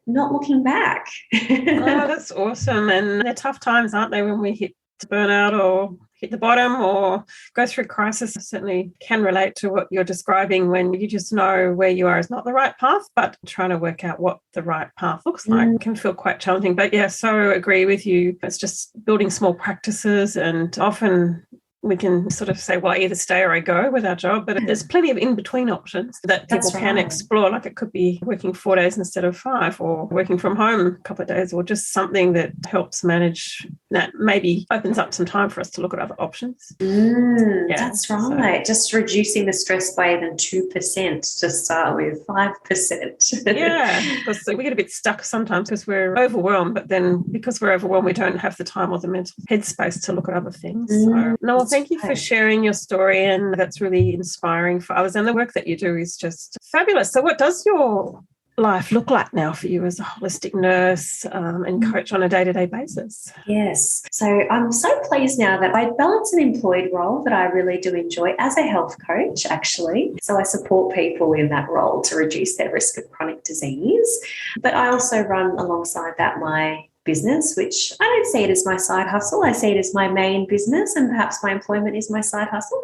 not looking back. Oh, that's awesome. And they're tough times, aren't they, when we hit burn out or hit the bottom or go through crisis. I certainly can relate to what you're describing when you just know where you are is not the right path, but trying to work out what the right path looks like can feel quite challenging. But yeah, so agree with you. It's just building small practices, and often we can sort of say, well, I either stay or I go with our job, but there's plenty of in-between options that people can explore. Like it could be working 4 days instead of 5, or working from home a couple of days, or just something that helps manage that, maybe opens up some time for us to look at other options. That's right. So, just reducing the stress by even 2% to start with, 5%. Yeah, because we get a bit stuck sometimes because we're overwhelmed, but then because we're overwhelmed, we don't have the time or the mental headspace to look at other things. So, no, thank you for sharing your story, and that's really inspiring for others. And the work that you do is just fabulous. So what does your life look like now for you as a holistic nurse and coach on a day-to-day basis? Yes. So I'm so pleased now that I balance an employed role that I really do enjoy as a health coach, actually. So I support people in that role to reduce their risk of chronic disease. But I also run alongside that my business, which I don't see it as my side hustle. I see it as my main business, and perhaps my employment is my side hustle.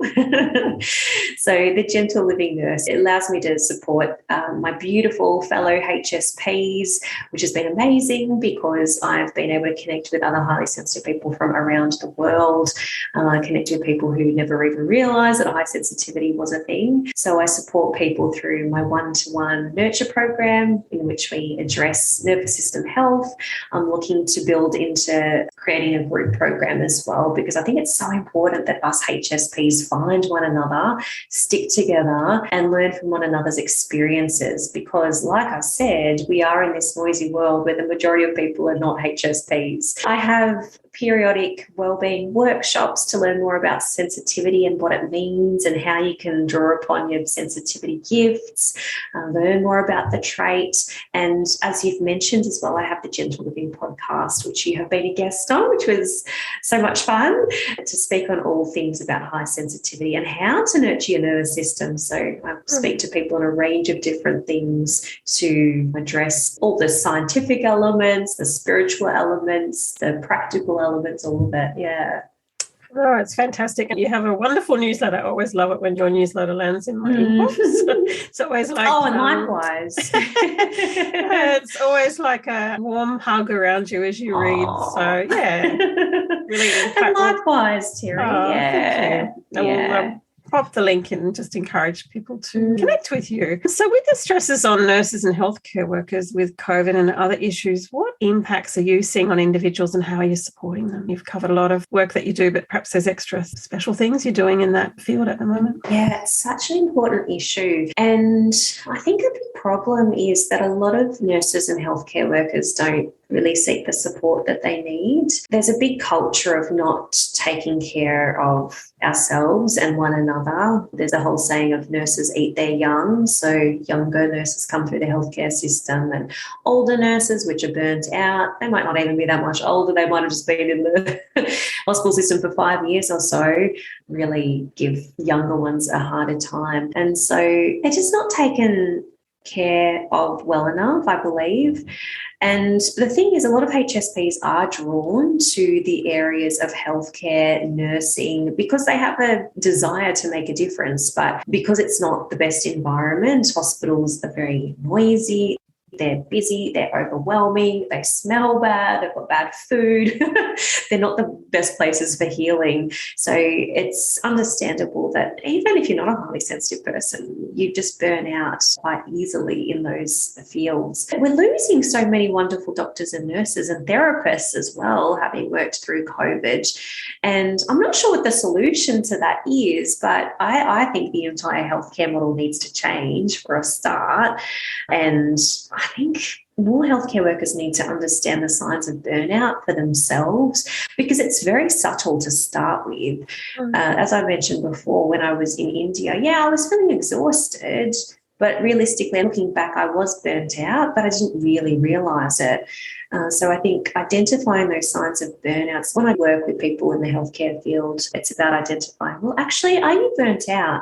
So the Gentle Living Nurse, it allows me to support my beautiful fellow HSPs, which has been amazing because I've been able to connect with other highly sensitive people from around the world, connect with people who never even realised that high sensitivity was a thing. So I support people through my one-to-one nurture program, in which we address nervous system health. I'm looking to build into creating a group program as well, because I think it's so important that us HSPs find one another, stick together and learn from one another's experiences, because like I said, we are in this noisy world where the majority of people are not HSPs. I have periodic wellbeing workshops to learn more about sensitivity and what it means and how you can draw upon your sensitivity gifts, learn more about the trait. And as you've mentioned as well, I have the Gentle Living podcast, which you have been a guest on, which was so much fun, to speak on all things about high sensitivity and how to nurture your nervous system. So I speak to people on a range of different things to address all the scientific elements, the spiritual elements, the practical elements, all of it. Yeah. Oh, it's fantastic. And you have a wonderful newsletter. I always love it when your newsletter lands in my inbox. It's always like... Oh, and likewise. It's always like a warm hug around you as you read. So, yeah, really impactful. And likewise, Terry. Thank you. We'll pop the link and just encourage people to connect with you. So with the stresses on nurses and healthcare workers with COVID and other issues, what impacts are you seeing on individuals and how are you supporting them? You've covered a lot of work that you do, but perhaps there's extra special things you're doing in that field at the moment. Yeah, it's such an important issue. And I think a big problem is that a lot of nurses and healthcare workers don't really seek the support that they need. There's a big culture of not taking care of ourselves and one another. There's a whole saying of nurses eat their young. So younger nurses come through the healthcare system, and older nurses, which are burnt out, they might not even be that much older. They might have just been in the hospital system for 5 years or so, really give younger ones a harder time. And so they're just not taken care of well enough, I believe. And the thing is, a lot of HSPs are drawn to the areas of healthcare, nursing, because they have a desire to make a difference. But because it's not the best environment, hospitals are very noisy. They're busy, they're overwhelming, they smell bad, they've got bad food. They're not the best places for healing. So it's understandable that even if you're not a highly sensitive person, you just burn out quite easily in those fields. We're losing so many wonderful doctors and nurses and therapists as well, having worked through COVID. And I'm not sure what the solution to that is, but I think the entire healthcare model needs to change for a start. And I think more healthcare workers need to understand the signs of burnout for themselves, because it's very subtle to start with. As I mentioned before, when I was in India, I was feeling exhausted, but realistically, looking back, I was burnt out, but I didn't really realise it. So I think identifying those signs of burnouts, when I work with people in the healthcare field, it's about identifying, well, actually, are you burnt out?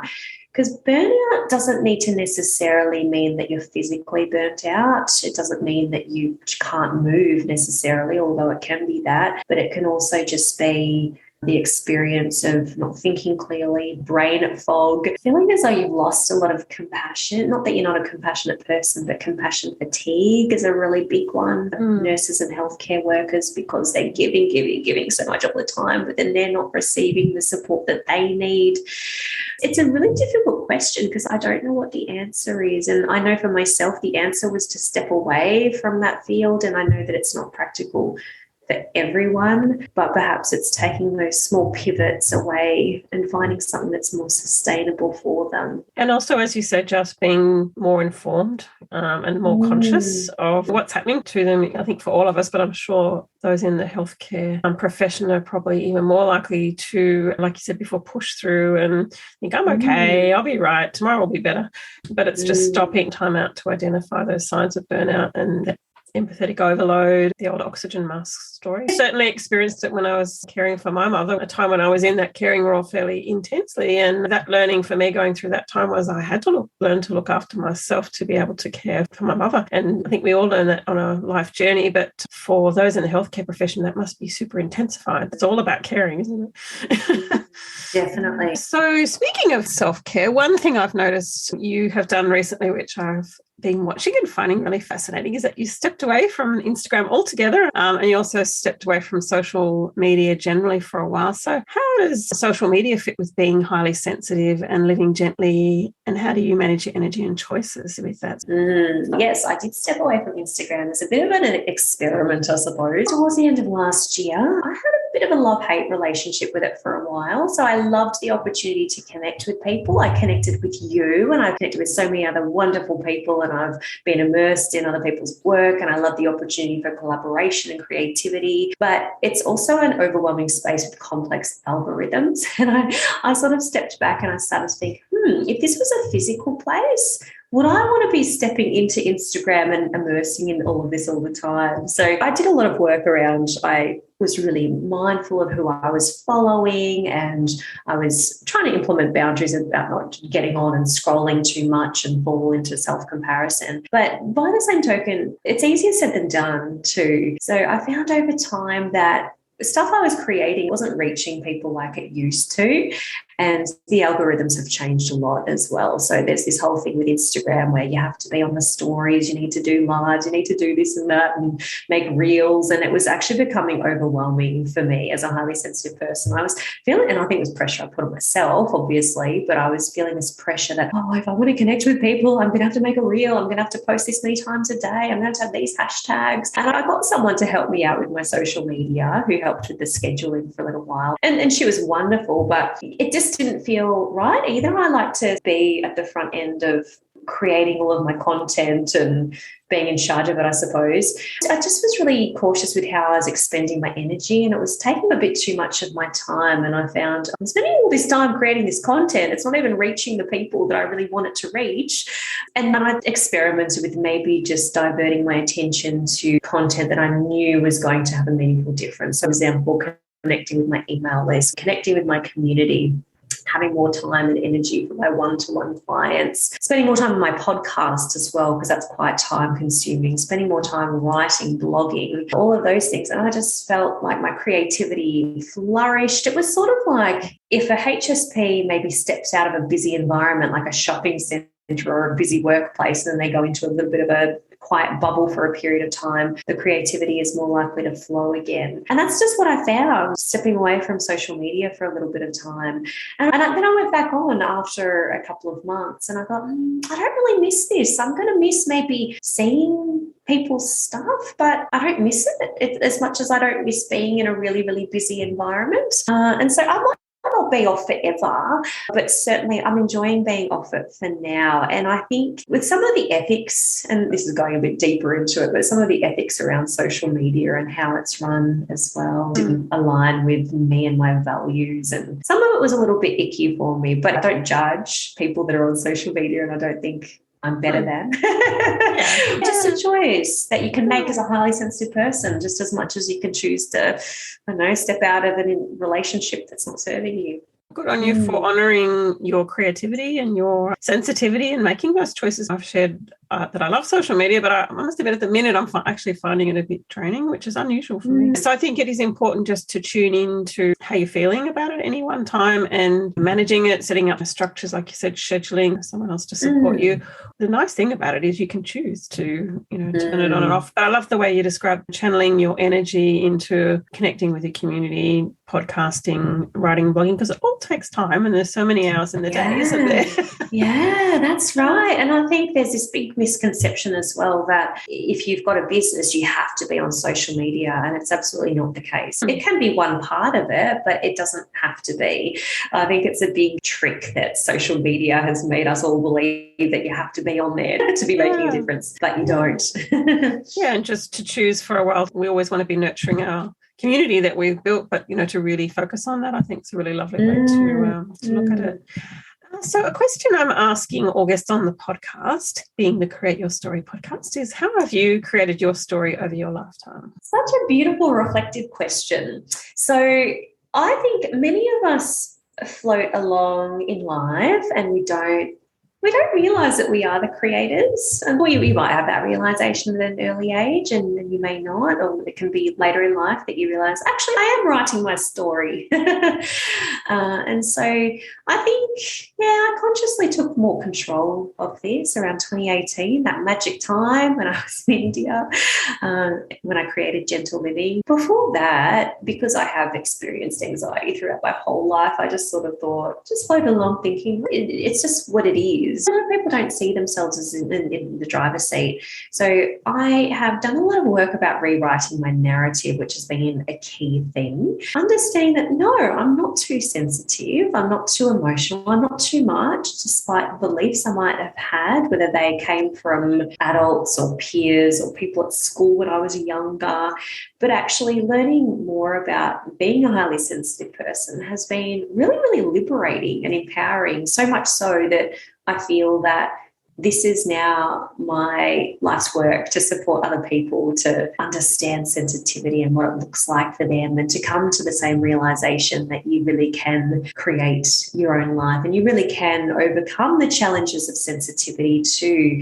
Because burnout doesn't need to necessarily mean that you're physically burnt out. It doesn't mean that you can't move necessarily, although it can be that. But it can also just be the experience of not thinking clearly, brain fog, feeling as though you've lost a lot of compassion. Not that you're not a compassionate person, but compassion fatigue is a really big one. Nurses and healthcare workers, because they're giving so much all the time, but then they're not receiving the support that they need. It's a really difficult question because I don't know what the answer is. And I know for myself, the answer was to step away from that field. And I know that it's not practical for everyone, but perhaps it's taking those small pivots away and finding something that's more sustainable for them. And also, as you said, just being more informed and more conscious of what's happening to them. I think for all of us, but I'm sure those in the healthcare profession are probably even more likely to, like you said before, push through and think, I'm okay, I'll be right, tomorrow will be better. But it's just stopping time out to identify those signs of burnout and empathetic overload, the old oxygen mask story. I certainly experienced it when I was caring for my mother, a time when I was in that caring role fairly intensely. And that learning for me going through that time was I had to learn to look after myself to be able to care for my mother. And I think we all learn that on a life journey. But for those in the healthcare profession, that must be super intensified. It's all about caring, isn't it? Definitely. So speaking of self-care, one thing I've noticed you have done recently, which I've been watching and finding really fascinating, is that you stepped away from Instagram altogether and you also stepped away from social media generally for a while. So how does social media fit with being highly sensitive and living gently, and how do you manage your energy and choices with that? Yes, I did step away from Instagram as a bit of an experiment, I suppose. Towards the end of last year, I had a bit of a love-hate relationship with it for a while. So I loved the opportunity to connect with people. I connected with you and I've connected with so many other wonderful people, and I've been immersed in other people's work, and I love the opportunity for collaboration and creativity. But it's also an overwhelming space with complex algorithms. And I sort of stepped back and I started to think, if this was a physical place, would I want to be stepping into Instagram and immersing in all of this all the time? So I did a lot of work around, I was really mindful of who I was following, and I was trying to implement boundaries about not getting on and scrolling too much and fall into self-comparison. But by the same token, it's easier said than done too. So I found over time that the stuff I was creating wasn't reaching people like it used to. And the algorithms have changed a lot as well. So there's this whole thing with Instagram where you have to be on the stories, you need to do lives, you need to do this and that and make reels. And it was actually becoming overwhelming for me as a highly sensitive person. I was feeling, and I think it was pressure I put on myself, obviously, but I was feeling this pressure that, if I want to connect with people, I'm going to have to make a reel. I'm going to have to post this many times a day. I'm going to have these hashtags. And I got someone to help me out with my social media who helped with the scheduling for a little while. And she was wonderful, but it just didn't feel right either. I like to be at the front end of creating all of my content and being in charge of it, I suppose. I just was really cautious with how I was expending my energy, and it was taking a bit too much of my time. And I found I'm spending all this time creating this content. It's not even reaching the people that I really want it to reach. And then I experimented with maybe just diverting my attention to content that I knew was going to have a meaningful difference. So, for example, connecting with my email list, connecting with my community, having more time and energy for my one-to-one clients, spending more time on my podcast as well, because that's quite time consuming, spending more time writing, blogging, all of those things. And I just felt like my creativity flourished. It was sort of like if a HSP maybe steps out of a busy environment, like a shopping centre or a busy workplace, and then they go into a little bit of a quiet bubble for a period of time, the creativity is more likely to flow again. And that's just what I found, stepping away from social media for a little bit of time. And then I went back on after a couple of months, and I thought, I don't really miss this. I'm going to miss maybe seeing people's stuff, but I don't miss it as much as I don't miss being in a really, really busy environment. And so I might not be off forever, but certainly I'm enjoying being off it for now. And I think with some of the ethics, and this is going a bit deeper into it, but some of the ethics around social media and how it's run as well didn't align with me and my values. And some of it was a little bit icky for me, but I don't judge people that are on social media, and I don't think I'm better than. Just a choice that you can make as a highly sensitive person, just as much as you can choose to, step out of a relationship that's not serving you. Good on you for honouring your creativity and your sensitivity and making those choices. I've shared that I love social media, but I must admit at the minute I'm actually finding it a bit draining, which is unusual for me. So I think it is important just to tune in to how you're feeling about it at any one time and managing it, setting up the structures, like you said, scheduling someone else to support you. The nice thing about it is you can choose to, turn it on and off. But I love the way you describe channeling your energy into connecting with your community, podcasting, writing, blogging, because it all takes time and there's so many hours in the day, isn't there? Yeah, that's right. And I think there's this big misconception as well that if you've got a business, you have to be on social media, and it's absolutely not the case. It can be one part of it, but it doesn't have to be. I think it's a big trick that social media has made us all believe that you have to be on there to be making a difference, but you don't. Yeah, and just to choose for a while. We always want to be nurturing our community that we've built, but, to really focus on that, I think it's a really lovely way to look at it. So a question I'm asking all guests on the podcast, being the Create Your Story podcast, is how have you created your story over your lifetime? Such a beautiful, reflective question. So I think many of us float along in life and we don't realise that we are the creators. And you might have that realisation at an early age and you may not, or it can be later in life that you realise, actually, I am writing my story. And so I think, I consciously took more control of this around 2018, that magic time when I was in India, when I created Gentle Living. Before that, because I have experienced anxiety throughout my whole life, I just sort of thought, just floated along thinking, it's just what it is. A lot of people don't see themselves as in the driver's seat. So I have done a lot of work about rewriting my narrative, which has been a key thing. Understanding that, no, I'm not too sensitive, I'm not too emotional, I'm not too much, despite beliefs I might have had, whether they came from adults or peers or people at school when I was younger. But actually learning more about being a highly sensitive person has been really, really liberating and empowering, so much so that I feel that this is now my life's work to support other people to understand sensitivity and what it looks like for them, and to come to the same realization that you really can create your own life and you really can overcome the challenges of sensitivity too.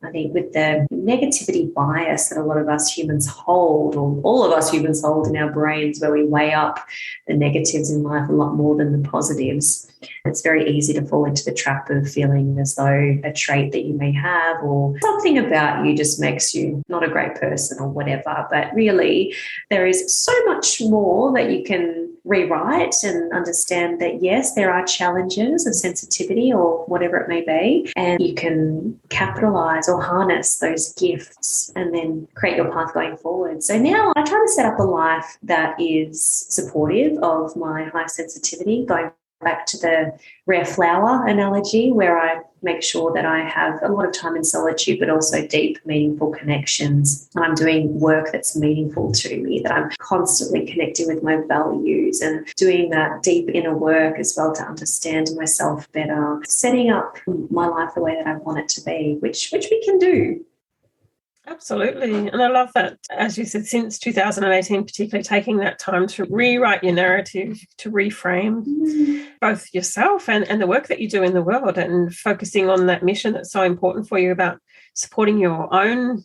I think with the negativity bias that a lot of us humans hold, or all of us humans hold in our brains, where we weigh up the negatives in life a lot more than the positives, it's very easy to fall into the trap of feeling as though a trait that you may have or something about you just makes you not a great person or whatever. But really, there is so much more that you can rewrite and understand that, yes, there are challenges of sensitivity or whatever it may be, and you can capitalize or harness those gifts and then create your path going forward. So now I try to set up a life that is supportive of my high sensitivity, going back to the rare flower analogy, where I make sure that I have a lot of time in solitude, but also deep, meaningful connections. I'm doing work that's meaningful to me, that I'm constantly connecting with my values and doing that deep inner work as well to understand myself better, setting up my life the way that I want it to be, which we can do. Absolutely. And I love that, as you said, since 2018, particularly taking that time to rewrite your narrative, to reframe both yourself and the work that you do in the world, and focusing on that mission that's so important for you about supporting your own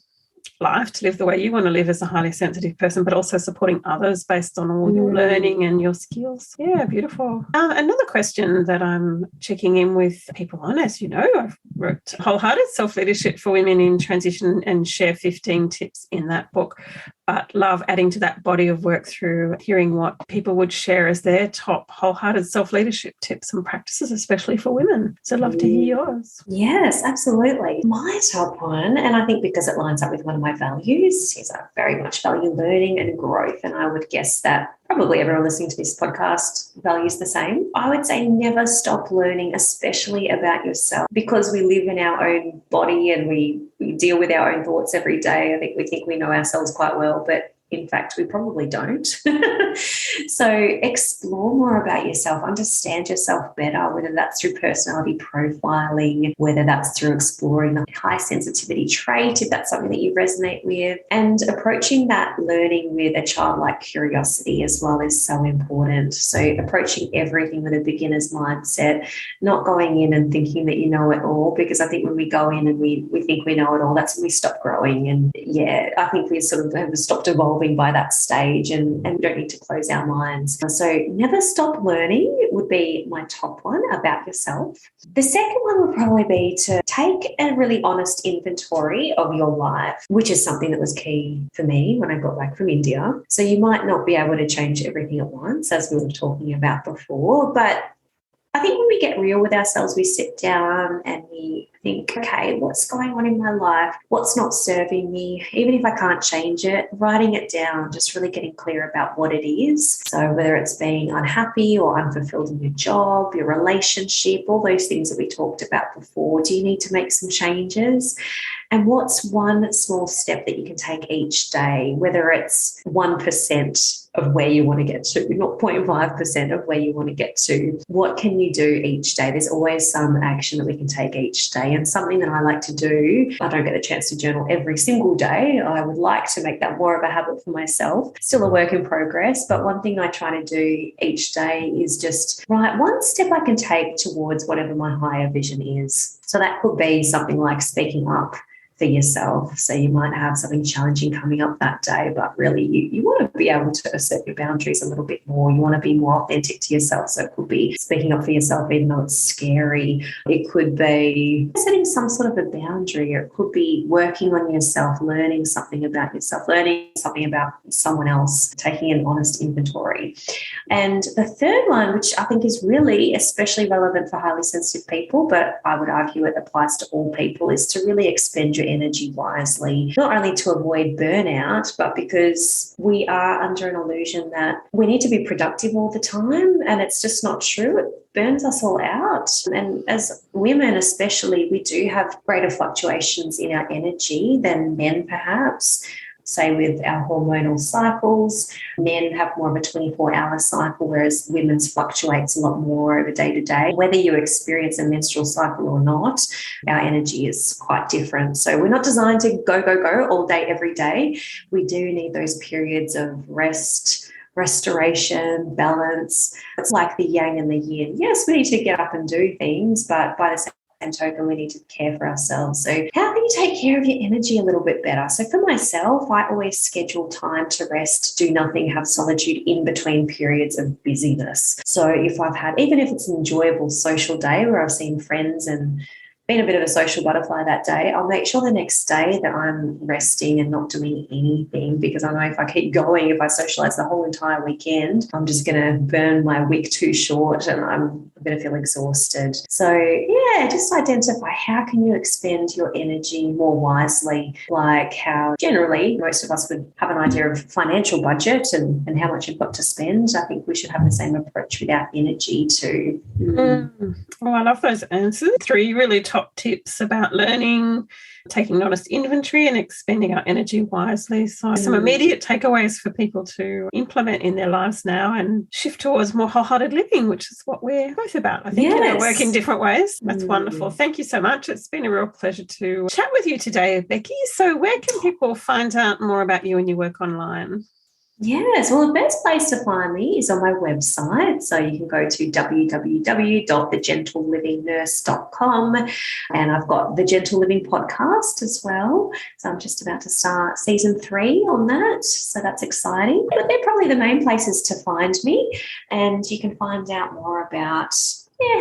life to live the way you want to live as a highly sensitive person, but also supporting others based on all your learning and your skills. Yeah, beautiful. Another question that I'm checking in with people on, as you know, I've wrote Wholehearted Self-Leadership for Women in Transition and share 15 tips in that book, but love adding to that body of work through hearing what people would share as their top wholehearted self-leadership tips and practices, especially for women. So I'd love to hear yours. Yes, absolutely. My top one, and I think because it lines up with one of my values, is I very much value learning and growth, and I would guess that probably everyone listening to this podcast values the same. I would say never stop learning, especially about yourself, because we live in our own body and we deal with our own thoughts every day. I think we know ourselves quite well, but In fact, we probably don't. So explore more about yourself, understand yourself better, whether that's through personality profiling, whether that's through exploring the high sensitivity trait, if that's something that you resonate with, and approaching that learning with a childlike curiosity as well is so important. So approaching everything with a beginner's mindset, not going in and thinking that you know it all, because I think when we go in and we think we know it all, that's when we stop growing. And yeah, I think we sort of have stopped evolving by that stage, and we don't need to close our minds. So never stop learning would be my top one about yourself. The second one would probably be to take a really honest inventory of your life, which is something that was key for me when I got back from India. So you might not be able to change everything at once, as we were talking about before, but I think when we get real with ourselves, we sit down and we think, okay, what's going on in my life? What's not serving me? Even if I can't change it, writing it down, just really getting clear about what it is. So whether it's being unhappy or unfulfilled in your job, your relationship, all those things that we talked about before, do you need to make some changes? And what's one small step that you can take each day, whether it's 1% of where you want to get to, not 0.5% of where you want to get to. What can you do each day? There's always some action that we can take each day. And something that I like to do, I don't get a chance to journal every single day. I would like to make that more of a habit for myself. Still a work in progress, but one thing I try to do each day is just write one step I can take towards whatever my higher vision is. So that could be something like speaking up for yourself. So you might have something challenging coming up that day, but really you want to be able to assert your boundaries a little bit more. You want to be more authentic to yourself. So it could be speaking up for yourself even though it's scary. It could be setting some sort of a boundary, or it could be working on yourself, learning something about yourself, learning something about someone else, taking an honest inventory. And the third one, which I think is really especially relevant for highly sensitive people, but I would argue it applies to all people, is to really expend your energy wisely, not only to avoid burnout, but because we are under an illusion that we need to be productive all the time, and it's just not true. It burns us all out. And as women especially, we do have greater fluctuations in our energy than men perhaps. Say with our hormonal cycles, men have more of a 24-hour cycle, whereas women's fluctuates a lot more over day to day. Whether you experience a menstrual cycle or not, our energy is quite different. So we're not designed to go all day, every day. We do need those periods of rest, restoration, balance. It's like the yang and the yin. Yes, we need to get up and do things, but by the same token, we need to care for ourselves. So how can you take care of your energy a little bit better? So for myself, I always schedule time to rest, do nothing, have solitude in between periods of busyness. So if I've had, even if it's an enjoyable social day where I've seen friends and been a bit of a social butterfly that day, I'll make sure the next day that I'm resting and not doing anything, because I know if I keep going, if I socialise the whole entire weekend, I'm just going to burn my week too short and I'm going to feel exhausted. So yeah, just identify how can you expend your energy more wisely, like how generally most of us would have an idea of financial budget and how much you've got to spend. I think we should have the same approach with our energy too. Oh, I love those answers. 3 really top tips about learning, taking honest inventory and expending our energy wisely. So some immediate takeaways for people to implement in their lives now and shift towards more wholehearted living, which is what we're both about, I think, in our work in different ways. That's wonderful. Thank you so much. It's been a real pleasure to chat with you today, Becky. So where can people find out more about you and your work online? Yes, well, the best place to find me is on my website. So you can go to www.thegentleLivingNurse.com, and I've got the Gentle Living podcast as well. So I'm just about to start season 3 on that. So that's exciting. But they're probably the main places to find me, and you can find out more about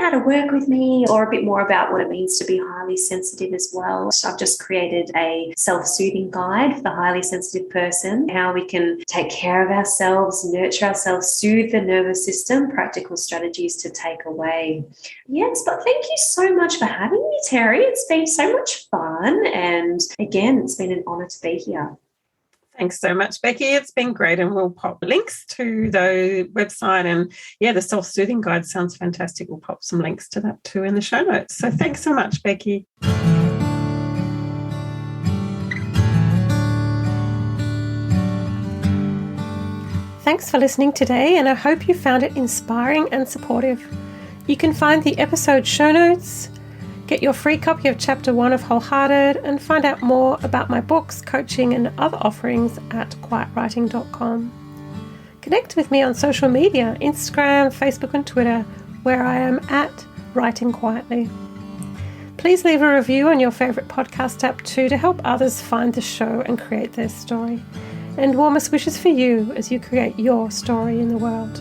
how to work with me, or a bit more about what it means to be highly sensitive as well. So I've just created a self-soothing guide for the highly sensitive person, how we can take care of ourselves, nurture ourselves, soothe the nervous system, practical strategies to take away. Yes, but thank you so much for having me, Terry. It's been so much fun. And again, it's been an honour to be here. Thanks so much, Becky. It's been great, and we'll pop links to the website, and the self-soothing guide sounds fantastic. We'll pop some links to that too in the show notes. So thanks so much, Becky. Thanks for listening today, and I hope you found it inspiring and supportive. You can find the episode show notes, get your free copy of Chapter 1 of Wholehearted, and find out more about my books, coaching, and other offerings at quietwriting.com. Connect with me on social media, Instagram, Facebook, and Twitter, where I am at Writing Quietly. Please leave a review on your favourite podcast app too to help others find the show and create their story. And warmest wishes for you as you create your story in the world.